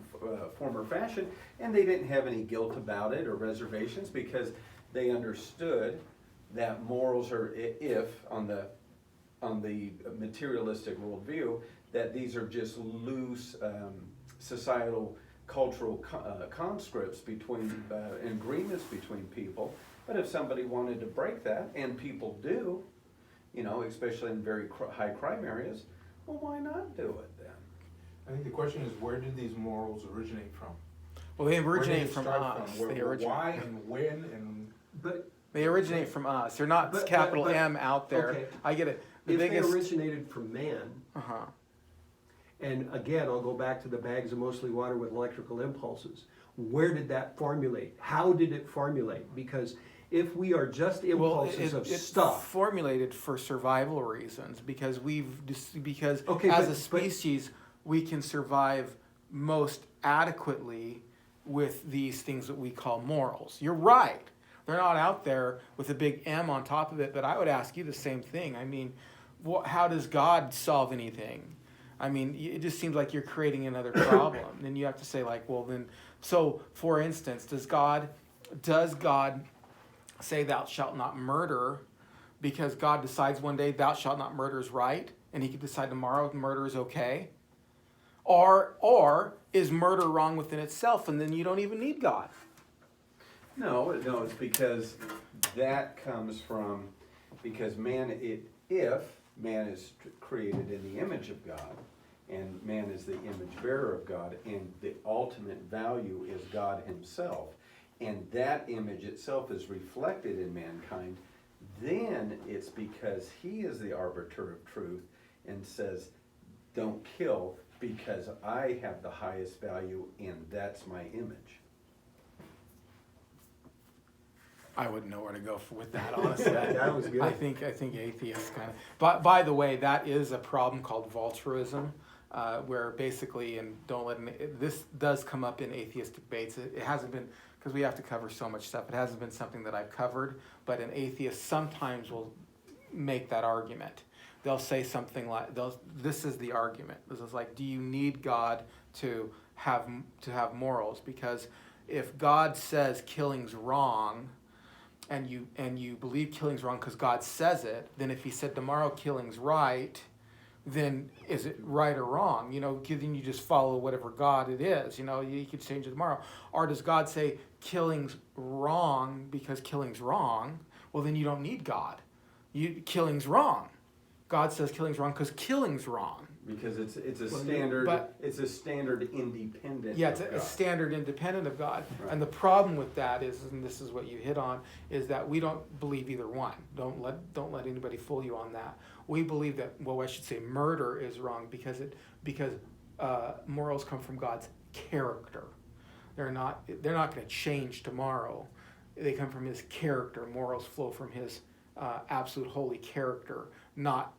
form or fashion, and they didn't have any guilt about it or reservations because they understood that morals are, if on the materialistic worldview, that these are just loose societal, cultural conscripts between agreements between people. But if somebody wanted to break that, and people do, you know, especially in very high crime areas, well, why not do it then? I think the question is, where did these morals originate from? Well, they Where did originate it from start us. Where, They originate. why and when and But They originate from us. They're not But- capital but- M out there. okay. I get it. The if biggest. they originated from man, Uh-huh. and again, I'll go back to the bags of mostly water with electrical impulses. Where did that formulate? How did it formulate? Because if we are just impulses of it's stuff, formulated for survival reasons because Okay, as but- a species we can survive most adequately with these things that we call morals. You're right. They're not out there with a big M on top of it, but I would ask you the same thing. I mean, how does God solve anything? I mean, it just seems like you're creating another problem. Then you have to say like, well then, so for instance, does God say thou shalt not murder because God decides one day thou shalt not murder is right and he could decide tomorrow murder is okay? Or is murder wrong within itself and then you don't even need God? No, it's because that comes from, because if man is created in the image of God, and man is the image bearer of God, and the ultimate value is God himself, and that image itself is reflected in mankind, then it's because he is the arbiter of truth and says, don't kill because I have the highest value and that's my image. I wouldn't know where to go with that, honestly. That was good. I think atheists kind of. But by the way, that is a problem called vulturism, where basically, and don't let this does come up in atheist debates. It hasn't been because we have to cover so much stuff. It hasn't been something that I've covered, but an atheist sometimes will make that argument. They'll say something like, "This is the argument. This is like, do you need God to have morals? Because if God says killing's wrong." And you believe killing's wrong because God says it, then if he said tomorrow killing's right, then is it right or wrong? You know, then you just follow whatever God it is. You know, you could change it tomorrow. Or does God say killing's wrong because killing's wrong? Well, then you don't need God. Killing's wrong. God says killing's wrong because killing's wrong. Because it's a Well, standard, but- it's a standard independent Yeah, it's of a God. standard independent of God. Right. And the problem with that is, and this is what you hit on, is that we don't believe either one. Don't let anybody fool you on that. We believe that, well, I should say murder is wrong because morals come from God's character. They're not going to change tomorrow. They come from his character. Morals flow from his absolute holy character, not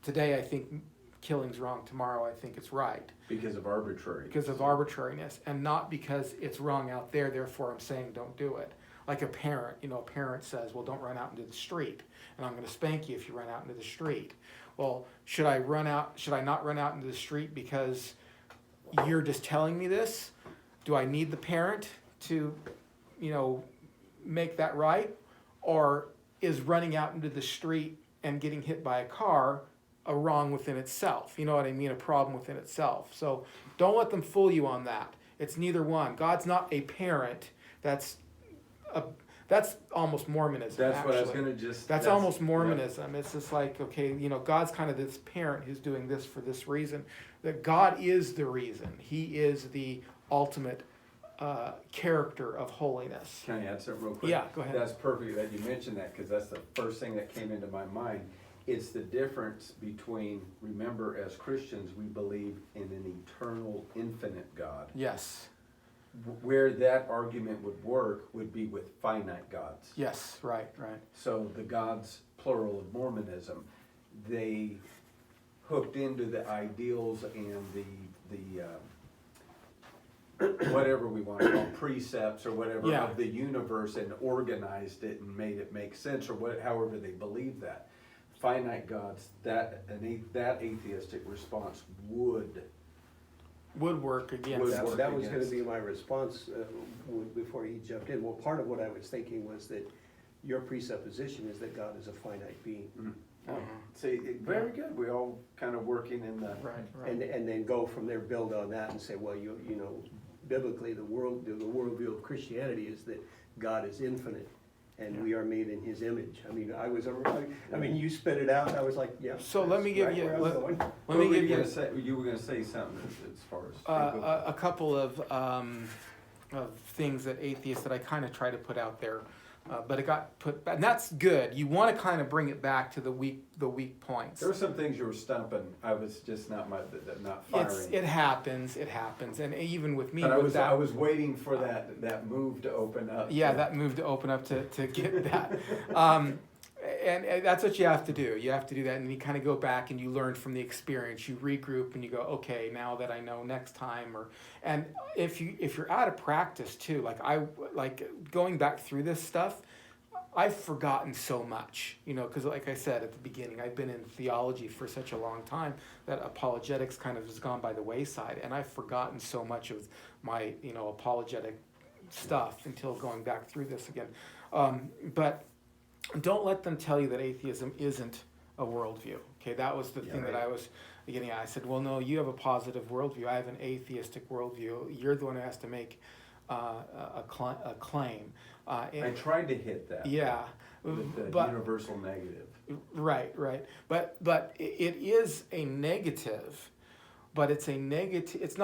today. I think killing's wrong, tomorrow I think it's right. Because of arbitrary. Because of arbitrariness, and not because it's wrong out there, therefore I'm saying don't do it. Like a parent, a parent says, well, don't run out into the street, and I'm going to spank you if you run out into the street. Well, should I not run out into the street because you're just telling me this? Do I need the parent to, make that right? Or is running out into the street and getting hit by a car a wrong within itself? You know what I mean? A problem within itself. So don't let them fool you on that. It's neither one. God's not a parent. That's almost Mormonism. That's actually. what I was gonna just. That's almost Mormonism. Yeah. It's just like, okay, God's kind of this parent who's doing this for this reason. That God is the reason. He is the ultimate character of holiness. Can I add something real quick? Yeah, go ahead. That's perfect that you mentioned that, because that's the first thing that came into my mind. It's the difference between, remember, as Christians, we believe in an eternal, infinite God. Yes. Where that argument would work would be with finite gods. Yes, right. So the gods, plural of Mormonism, they hooked into the ideals and the whatever we want to call precepts or whatever Yeah. of the universe, and organized it and made it make sense, or however they believe that. Finite gods, that atheistic response would Work against. Would That work that was gonna against. be my response before he jumped in. Well, part of what I was thinking was that your presupposition is that God is a finite being. See, very good. We all kind of working in the Right. And then go from there, build on that and say, well, biblically, the worldview of Christianity is that God is infinite and we are made in his image. I mean, you spit it out and I was like, yeah. So let me give that's you- right where I was going. Let me give you You were gonna say something as far as. a couple of things that atheists that I kind of try to put out there, but it got put, and that's good. You want to kind of bring it back to the weak points. There were some things you were stumping. I was just not firing. It happens, and even with me, But I with that, was waiting for that move to open up. yeah, that move to open up to get that. And that's what you have to do. You have to do that, and you kind of go back and you learn from the experience. You regroup and you go, okay, now that I know, next time. And if you're out of practice too, like going back through this stuff, I've forgotten so much, because like I said at the beginning, I've been in theology for such a long time that apologetics kind of has gone by the wayside, and I've forgotten so much of my apologetic stuff until going back through this again. But don't let them tell you that atheism isn't a worldview. Okay, that was the thing right. that I was getting at. I said, well, no, you have a positive worldview. I have an atheistic worldview. You're the one who has to make a claim. I tried to hit that. Yeah, The but universal negative. right. But it is a negative, but it's a negative. It's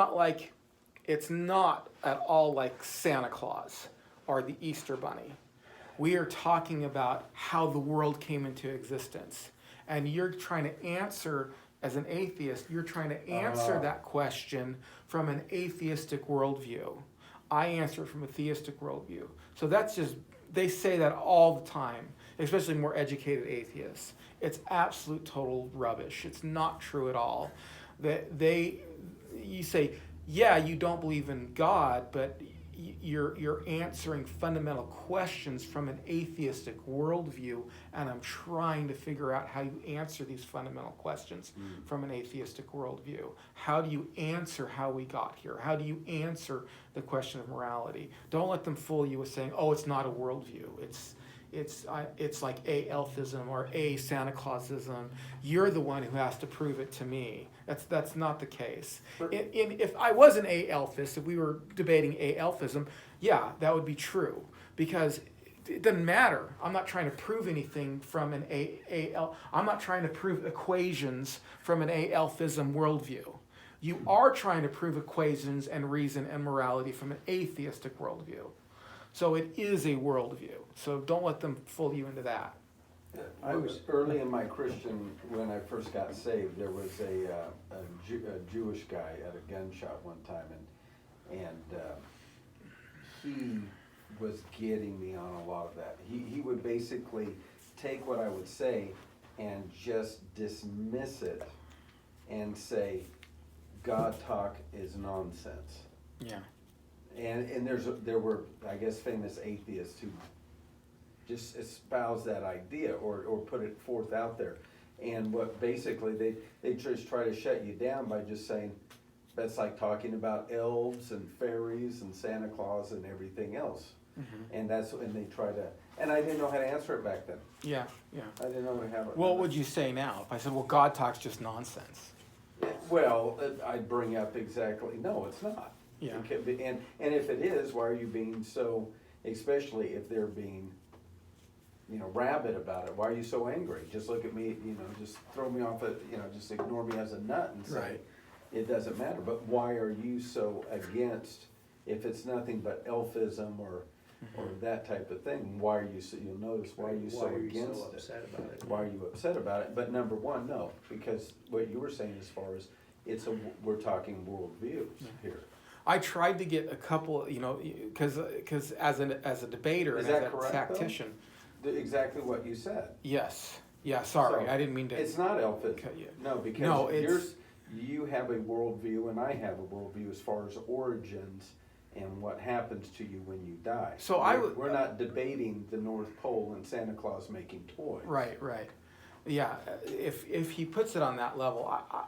not at all like Santa Claus or the Easter Bunny. We are talking about how the world came into existence. And you're trying to answer, as an atheist, you're trying to answer that question from an atheistic worldview. I answer it from a theistic worldview. So that's just, they say that all the time, especially more educated atheists. It's absolute total rubbish. It's not true at all. You say, yeah, you don't believe in God, but you're answering fundamental questions from an atheistic worldview, and I'm trying to figure out how you answer these fundamental questions from an atheistic worldview. How do you answer how we got here? How do you answer the question of morality? Don't let them fool you with saying, oh, it's not a worldview. It's like a elfism or a Santa Clausism. You're the one who has to prove it to me. That's not the case. If I was an a elfist, if we were debating a elfism, yeah, that would be true, because it doesn't matter. I'm not trying to prove anything from an I'm not trying to prove equations from an a elfism worldview. You are trying to prove equations and reason and morality from an atheistic worldview. So it is a worldview. So don't let them fool you into that. I was early in my Christian, when I first got saved, there was a Jewish guy at a gun shop one time, and he was getting me on a lot of that. He would basically take what I would say and just dismiss it and say, God talk is nonsense. Yeah. And there were, I guess, famous atheists who just espouse that idea or put it forth out there. And what basically they just try to shut you down by just saying, that's like talking about elves and fairies and Santa Claus and everything else. And they try to, and I didn't know how to answer it back then. Yeah, yeah. I didn't know how to have it. What would you say now? If I said, well, God talk's just nonsense. Well, I'd bring up exactly, no, it's not. Yeah. It could be, and if it is, why are you being so, especially if they're being, rabid about it, why are you so angry? Just look at me, just throw me off, just ignore me as a nut and say, Right. It doesn't matter. But why are you so against, if it's nothing but elfism or that type of thing, why are you so, you'll notice, why are you so against it? upset about it? Why are you upset about it? But number one, no, because what you were saying as far as, we're talking worldviews here. I tried to get a couple, because as a debater Is and as that a correct, tactician. Exactly what you said. Yes. Yeah, sorry, So, I didn't mean to. It's not elfism. cut you. No, because No, it's- you have a worldview and I have a worldview as far as origins and what happens to you when you die. So We're not debating the North Pole and Santa Claus making toys. Right. Yeah, if he puts it on that level, I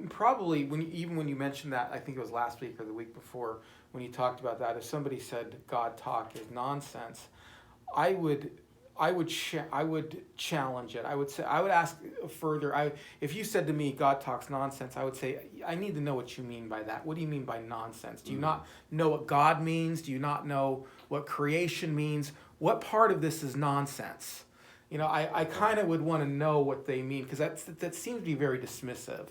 probably even when you mentioned that, I think it was last week or the week before when you talked about that. If somebody said God talk is nonsense, I would challenge it. I would ask further. If you said to me God talks nonsense, I would say I need to know what you mean by that. What do you mean by nonsense? Do you not know what God means? Do you not know what creation means? What part of this is nonsense? I kind of would want to know what they mean, because that seems to be very dismissive.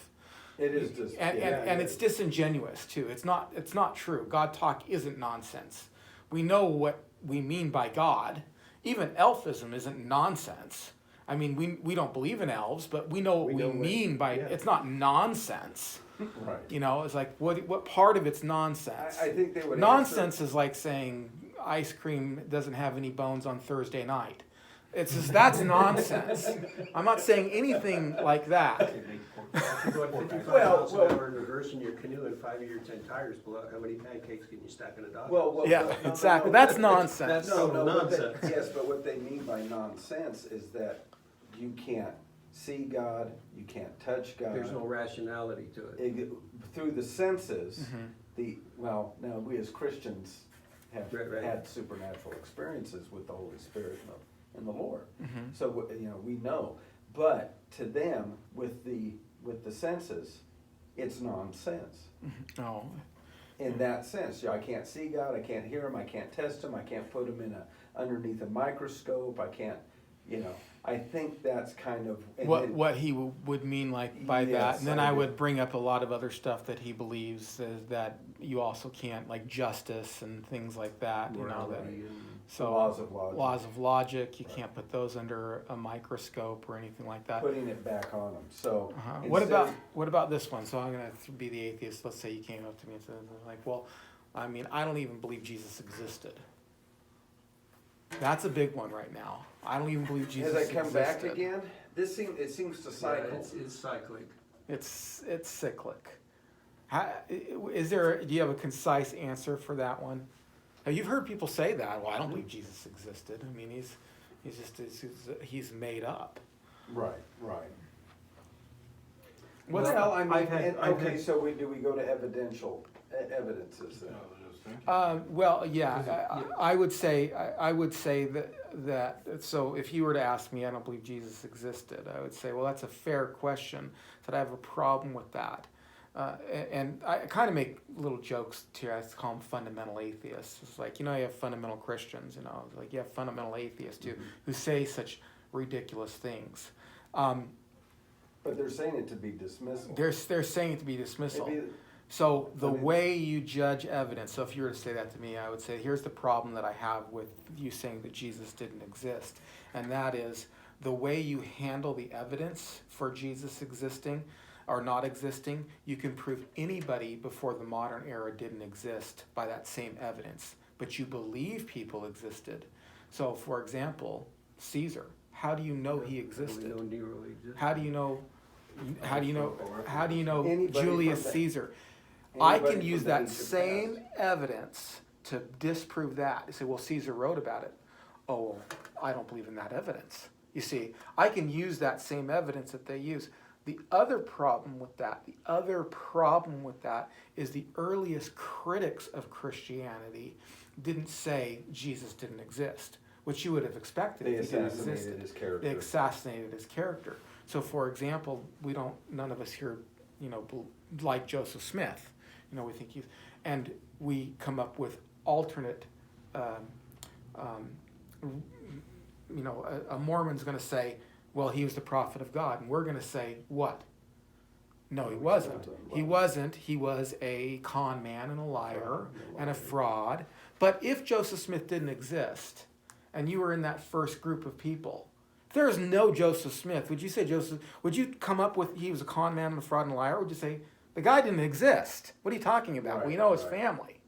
It is just, And it's disingenuous too. It's not true. God talk isn't nonsense. We know what we mean by God. Even elfism isn't nonsense. I mean, we don't believe in elves, but we know what we mean by it's not nonsense. right. It's like what part of it's nonsense? I think they would Nonsense is like saying ice cream doesn't have any bones on Thursday night. It's just, that's nonsense. I'm not saying anything like that. If you go at 55 Well, miles an hour in reverse in your canoe and 5 of your 10 tires blow out, how many pancakes can you stack in a dock? Yeah, exactly. That's nonsense. That's nonsense. Yes, but what they mean by nonsense is that you can't see God, you can't touch God. There's no rationality to it. Through the senses, Mm-hmm. now we as Christians have Right. had supernatural experiences with the Holy Spirit and the Lord. Mm-hmm. So we know, but to them with the senses, it's nonsense. Oh, In that sense, I can't see God, I can't hear Him, I can't test Him, I can't put Him underneath a microscope, I can't, I think that's kind of what he would mean by that, Yes, and then I I do. would bring up a lot of other stuff that he believes that you also can't, like justice and things like that. Morality So laws of logic. laws of logic, you can't put those under a microscope or anything like that. Putting it back on Him. So What instead- about this one? So I'm gonna be the atheist. Let's say you came up to me and said, like, well, I mean, I don't even believe Jesus existed. That's a big one right now. I don't even believe Jesus Has it come back existed. again? It seems to cycle. it's cyclic. It's cyclic. Do you have a concise answer for that one? You've heard people say that. Well, I don't believe Jesus existed. I mean, he's made up. Right. What's Well, I mean, I've had- so do we go to evidences then? Well, yeah, I would say that. So if you were to ask me, I don't believe Jesus existed, I would say, well, that's a fair question. That I have a problem with that, and I kind of make little jokes here. I call them fundamental atheists. It's like, you have fundamental Christians. It's like you have fundamental atheists who say such ridiculous things. But they're saying it to be dismissal. They're saying it to be dismissal. Maybe- So the way you judge evidence, so if you were to say that to me, I would say, here's the problem that I have with you saying that Jesus didn't exist. And that is the way you handle the evidence for Jesus existing or not existing, you can prove anybody before the modern era didn't exist by that same evidence. But you believe people existed. So for example, Caesar, how do you know he existed? We know Nero existed. How do you know How do you know? How do you know Anybody Julius from the- Caesar? I Anybody can from use the that ancient same past. evidence to disprove that. You say, well, Caesar wrote about it. Oh, well, I don't believe in that evidence. You see, I can use that same evidence that they use. The other problem with that is the earliest critics of Christianity didn't say Jesus didn't exist, which you would have expected They if he didn't assassinated exist. his character. They assassinated his character. So, for example, none of us here, like Joseph Smith. We think and we come up with alternate. A Mormon's going to say, well, he was the prophet of God, and we're going to say what? No, he wasn't. He wasn't. He was a con man and a liar and a fraud. But if Joseph Smith didn't exist, and you were in that first group of people, if there is no Joseph Smith, would you say would you come up with he was a con man and a fraud and a liar? Or would you say the guy didn't exist? What are you talking about? Right, We know his right. family.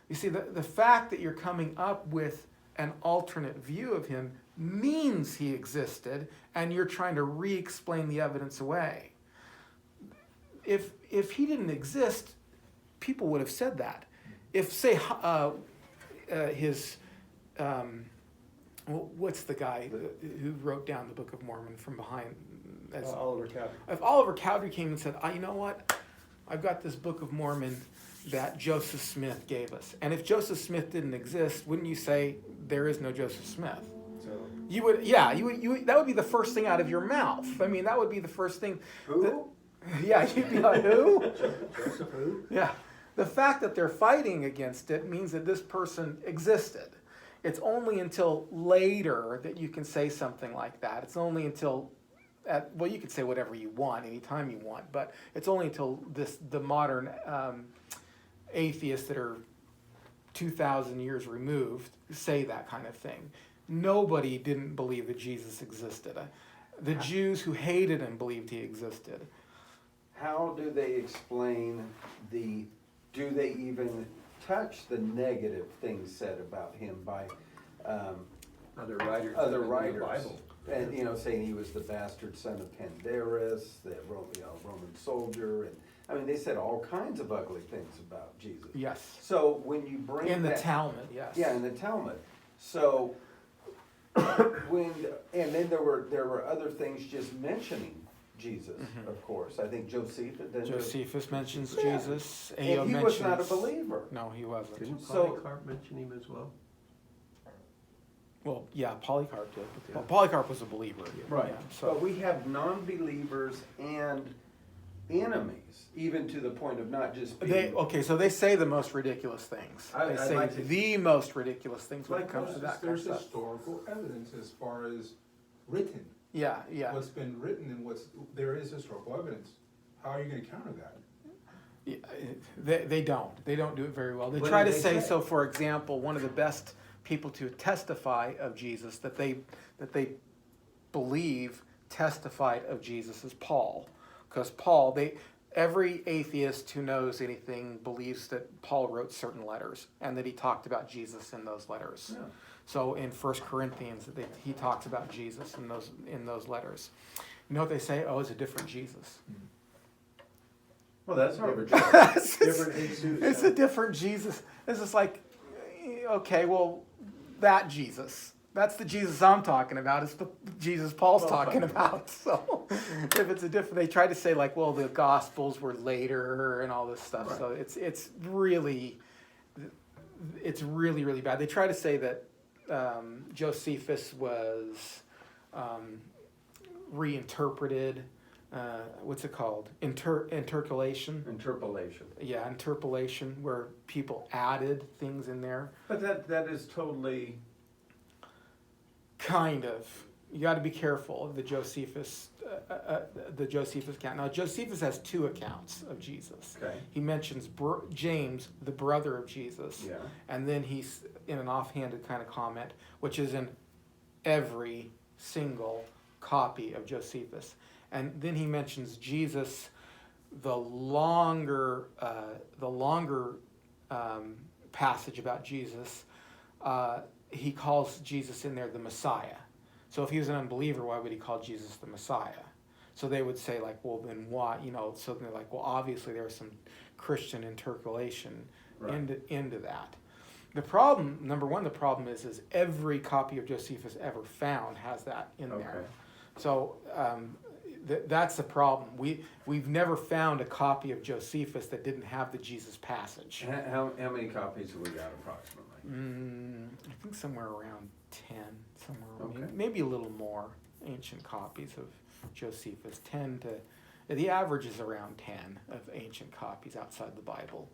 You see, the fact that you're coming up with an alternate view of him means he existed, and you're trying to re-explain the evidence away. If he didn't exist, people would have said that. If, say, what's the guy who wrote down the Book of Mormon from behind? Oliver Cowdery. If Oliver Cowdery came and said, you know what? I've got this Book of Mormon that Joseph Smith gave us. And if Joseph Smith didn't exist, wouldn't you say there is no Joseph Smith? So, You would, yeah, you would, that would be the first thing out of your mouth. I mean, that would be the first thing. Who? Yeah, you'd be like, who? Joseph who? Yeah. The fact that they're fighting against it means that this person existed. It's only until later that you can say something like that. It's only until, you can say whatever you want, anytime you want, but it's only until the modern atheists that are 2,000 years removed say that kind of thing. Nobody didn't believe that Jesus existed. The Jews who hated him believed he existed. How do they explain do they even touch the negative things said about him by Other writers. other in the writers? Bible. And, saying he was the bastard son of Pandarus, the Roman soldier, and, they said all kinds of ugly things about Jesus. Yes. So when you bring In the that- Talmud, yes. Yeah, in the Talmud. So and then there were other things just mentioning Jesus, of course. I think Josephus. Josephus mentions Yeah. Jesus. And Ao he mentions, was not a believer. No, he wasn't. Didn't So- Polycarp mention him as well? Well, yeah, Polycarp did. Yeah. Well, Polycarp was a believer. Right. Yeah, But we have non-believers and enemies, even to the point of not just being. So they say the most ridiculous things. I'd They say like to- the most ridiculous things when it Like, comes to that kind of there's stuff. historical evidence as far as written. Yeah, yeah. What's been written and there is historical evidence. How are you gonna counter that? Yeah, they don't do it very well. They What try do to they say, say? so for example, one of the best people to testify of Jesus that they believe testified of Jesus is Paul, because every atheist who knows anything believes that Paul wrote certain letters and that he talked about Jesus in those letters. Yeah. So in 1 Corinthians, he talks about Jesus in those letters. You know what they say? Oh, it's a different Jesus. Well, that's Different Jesus. It's a different Jesus. It's just like, okay, well, that Jesus. That's the Jesus I'm talking about. It's the Jesus Paul's talking about. So if it's a different, they try to say like, well, the Gospels were later and all this stuff. Right. So it's really really bad. They try to say that Josephus was reinterpreted. What's it called? Interpolation. Interpolation. Yeah, interpolation, where people added things in there. But that is totally. Kind of. You got to be careful of the Josephus account. Now, Josephus has two accounts of Jesus. Okay. He mentions James, the brother of Jesus, Yeah. and then he's in an offhanded kind of comment, which is in every single copy of Josephus. And then he mentions Jesus, the longer passage about Jesus. He calls Jesus in there the Messiah. So if he was an unbeliever, why would he call Jesus the Messiah? So they would say like, well, then what? So they're like, well, obviously there was some Christian interpolation into that. The problem, number one, the problem is every copy of Josephus ever found has that in there. So that's the problem. We've never found a copy of Josephus that didn't have the Jesus passage. How many copies have we got approximately? I think somewhere around 10, maybe a little more ancient copies of Josephus. The average is around 10 of ancient copies outside the Bible.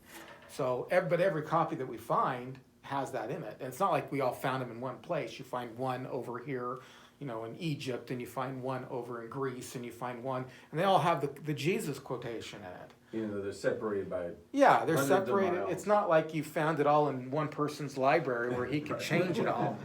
So, but every copy that we find has that in it. And it's not like we all found them in one place. You find one over here, in Egypt, and you find one over in Greece, and you find one, and they all have the Jesus quotation in it. They're separated by they're separated. It's not like you found it all in one person's library where he could change it all.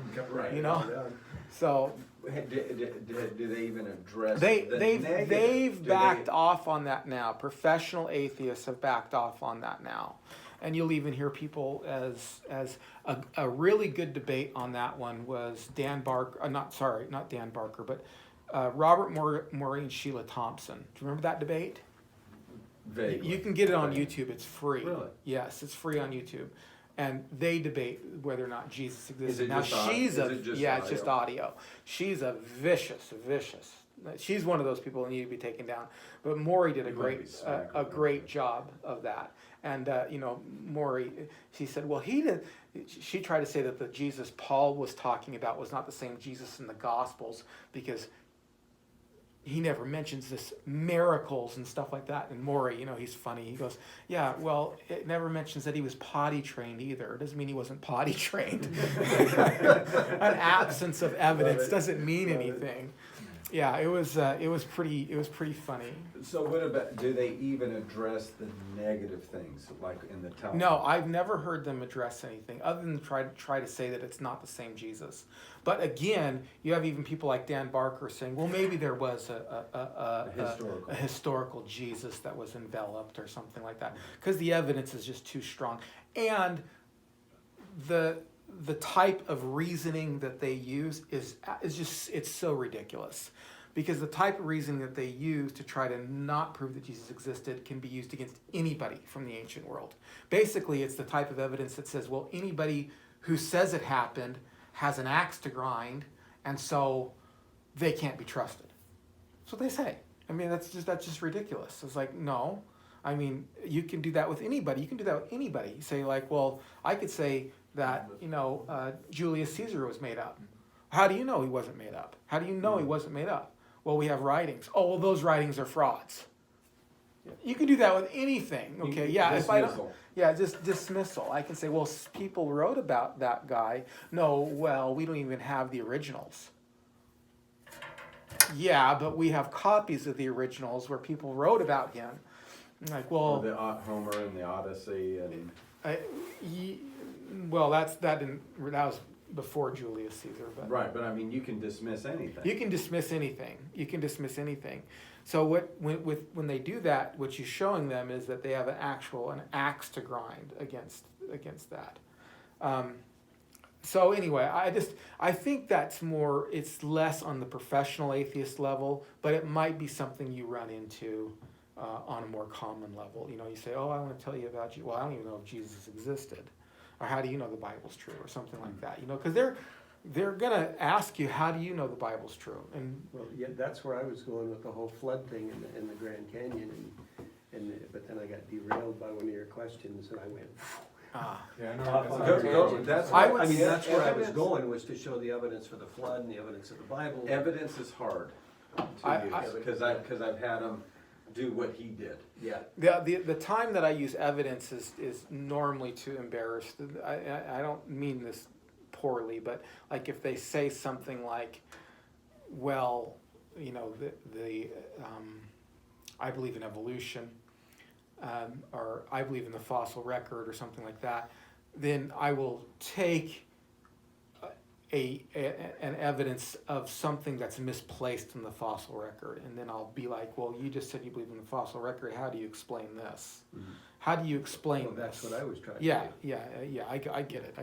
So do they even address they've backed off on that now. Professional atheists have backed off on that now. And you'll even hear people as a really good debate on that one was Dan Barker, not Dan Barker, but Robert Morey and Sheila Thompson. Do you remember that debate? Vaguely. You can get it on YouTube. It's free. Really? Yes, it's free on YouTube. And they debate whether or not Jesus exists. Is it Now just she's audio? it's just audio. She's a vicious. She's one of those people that need to be taken down. But Morey did a great job of that. And Morey, she said, well, she tried to say that the Jesus Paul was talking about was not the same Jesus in the Gospels because he never mentions this miracles and stuff like that. And Morey, he's funny. He goes, yeah, well, it never mentions that he was potty trained either. It doesn't mean he wasn't potty trained. An absence of evidence doesn't mean anything. Yeah, it was pretty funny. So what about, do they even address the negative things, like in the Talmud? No, I've never heard them address anything other than try to say that it's not the same Jesus. But again, you have even people like Dan Barker saying, well, maybe there was a historical Jesus that was enveloped or something like that, because the evidence is just too strong. And the type of reasoning that they use is just, it's so ridiculous. Because the type of reasoning that they use to try to not prove that Jesus existed can be used against anybody from the ancient world. Basically, it's the type of evidence that says, well, anybody who says it happened has an axe to grind, and so they can't be trusted. That's what they say. I mean, that's just ridiculous. It's like, no. I mean, you can do that with anybody. You can do that with anybody. You say, like, well, I could say that, Julius Caesar was made up. How do you know he wasn't made up? How do you know he wasn't made up? Well, we have writings. Oh, well, those writings are frauds. You can do that with anything. Okay, yeah. Just dismissal. I can say, well, people wrote about that guy. No, well, we don't even have the originals. Yeah, but we have copies of the originals where people wrote about him. Like, well, the Homer and the Odyssey and. That was before Julius Caesar. But right, but I mean, you can dismiss anything. You can dismiss anything. So when they do that, what you're showing them is that they have an axe to grind against that. So anyway, I think it's less on the professional atheist level, but it might be something you run into on a more common level. You say, oh, I want to tell you about you. Well, I don't even know if Jesus existed. Or how do you know the Bible's true, or something like that? Because they're gonna ask you, how do you know the Bible's true? And well, yeah, that's where I was going with the whole flood thing in the Grand Canyon, but then I got derailed by one of your questions, and I went. That's where I was going, was to show the evidence for the flood and the evidence of the Bible. Evidence is hard to use because I've had them do what he did. Yeah. The time that I use evidence is normally to embarrass. I don't mean this poorly, but like if they say something like, well, I believe in evolution, or I believe in the fossil record or something like that, then I will take an evidence of something that's misplaced in the fossil record, and then I'll be like, well, you just said you believe in the fossil record. How do you explain this? Mm-hmm. How do you explain this? That's what I was trying to do. Yeah, I get it.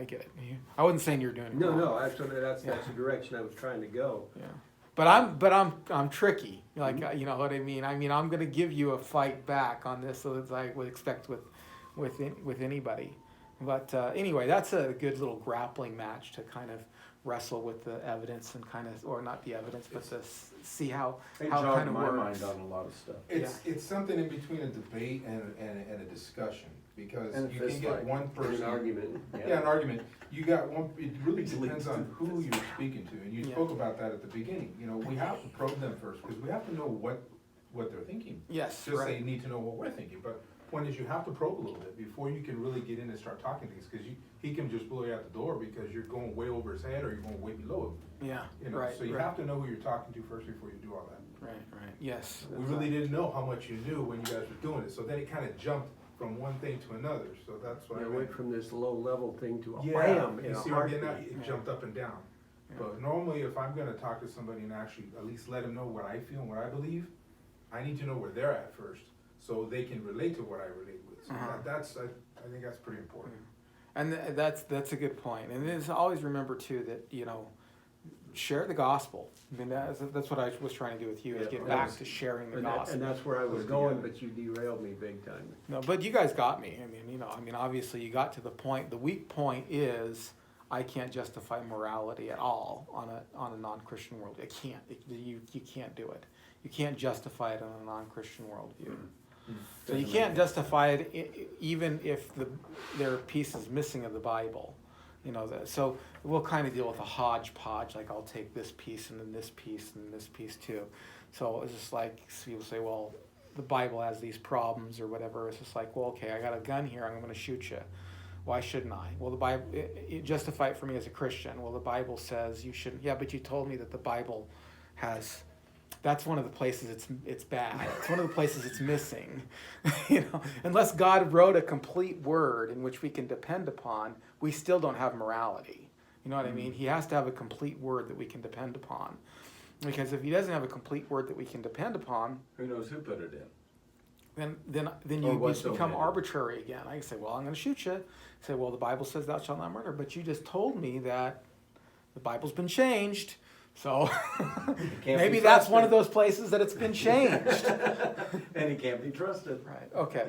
I wasn't saying you're doing it wrong. No, actually, that's the direction I was trying to go. Yeah. But I'm tricky. Like, you know what I mean? I mean, I'm going to give you a fight back on this, so as I would expect with anybody. But anyway, that's a good little grappling match to kind of wrestle with the evidence and kind of, or not the evidence, but to see how They it jogged kind of my works. mind on a lot of stuff. It's something in between a debate and a discussion, because And a you can fist get fight. one person. An argument. Yeah, an argument. You got one, it really depends on who you're speaking to, and you Yeah. spoke about that at the beginning. You know, we have to probe them first, because we have to know what they're thinking. Yes, Just right. they need to know what we're thinking, but point is, you have to probe a little bit before you can really get in and start talking things, because he can just blow you out the door because you're going way over his head or you're going way below him. Yeah, You know, right, so you right, have to know who you're talking to first before you do all that. right, yes. We really didn't know how much you knew when you guys were doing it, so then it kind of jumped from one thing to another, so that's what I I meant. went from this low level thing to a Yeah, wham in you a see what I'm getting heartbeat. at? It Yeah. jumped up and down. Yeah. But normally, if I'm gonna talk to somebody and actually at least let them know what I feel and what I believe, I need to know where they're at first, so they can relate to what I relate with. So Uh-huh. I think that's pretty important. And that's a good point. And it's always remember too that, you know, share the gospel. I mean, that's what I was trying to do with you, is Yeah, get well, back to sharing the And gospel. that's where I was Put it going, together. but you derailed me big time. No, but you guys got me. I mean, you know, obviously you got to the point. The weak point is I can't justify morality at all on a non-Christian world. I can't. You can't do it. You can't justify it on a non-Christian worldview. So you can't justify it even if there are pieces missing of the Bible. You know, so we'll kind of deal with a hodgepodge, like I'll take this piece and then this piece and this piece too. So it's just like people say, well, the Bible has these problems or whatever. It's just like, well, okay, I got a gun here, I'm going to shoot you. Why shouldn't I? Well, the Bible, it justify it for me as a Christian. Well, the Bible says you shouldn't. Yeah, but you told me that the Bible has. That's one of the places it's bad. It's one of the places it's missing. You know, unless God wrote a complete word in which we can depend upon, we still don't have morality. You know what I mean? He has to have a complete word that we can depend upon. Because if he doesn't have a complete word that we can depend upon, Who knows who put it in? then Or you what's just become omitted. arbitrary again. I can say, well, I'm going to shoot you. Say, well, the Bible says thou shalt not murder, but you just told me that the Bible's been changed. So maybe be that's one of trusted. those places that it's been changed. And he can't be trusted. Right. Okay.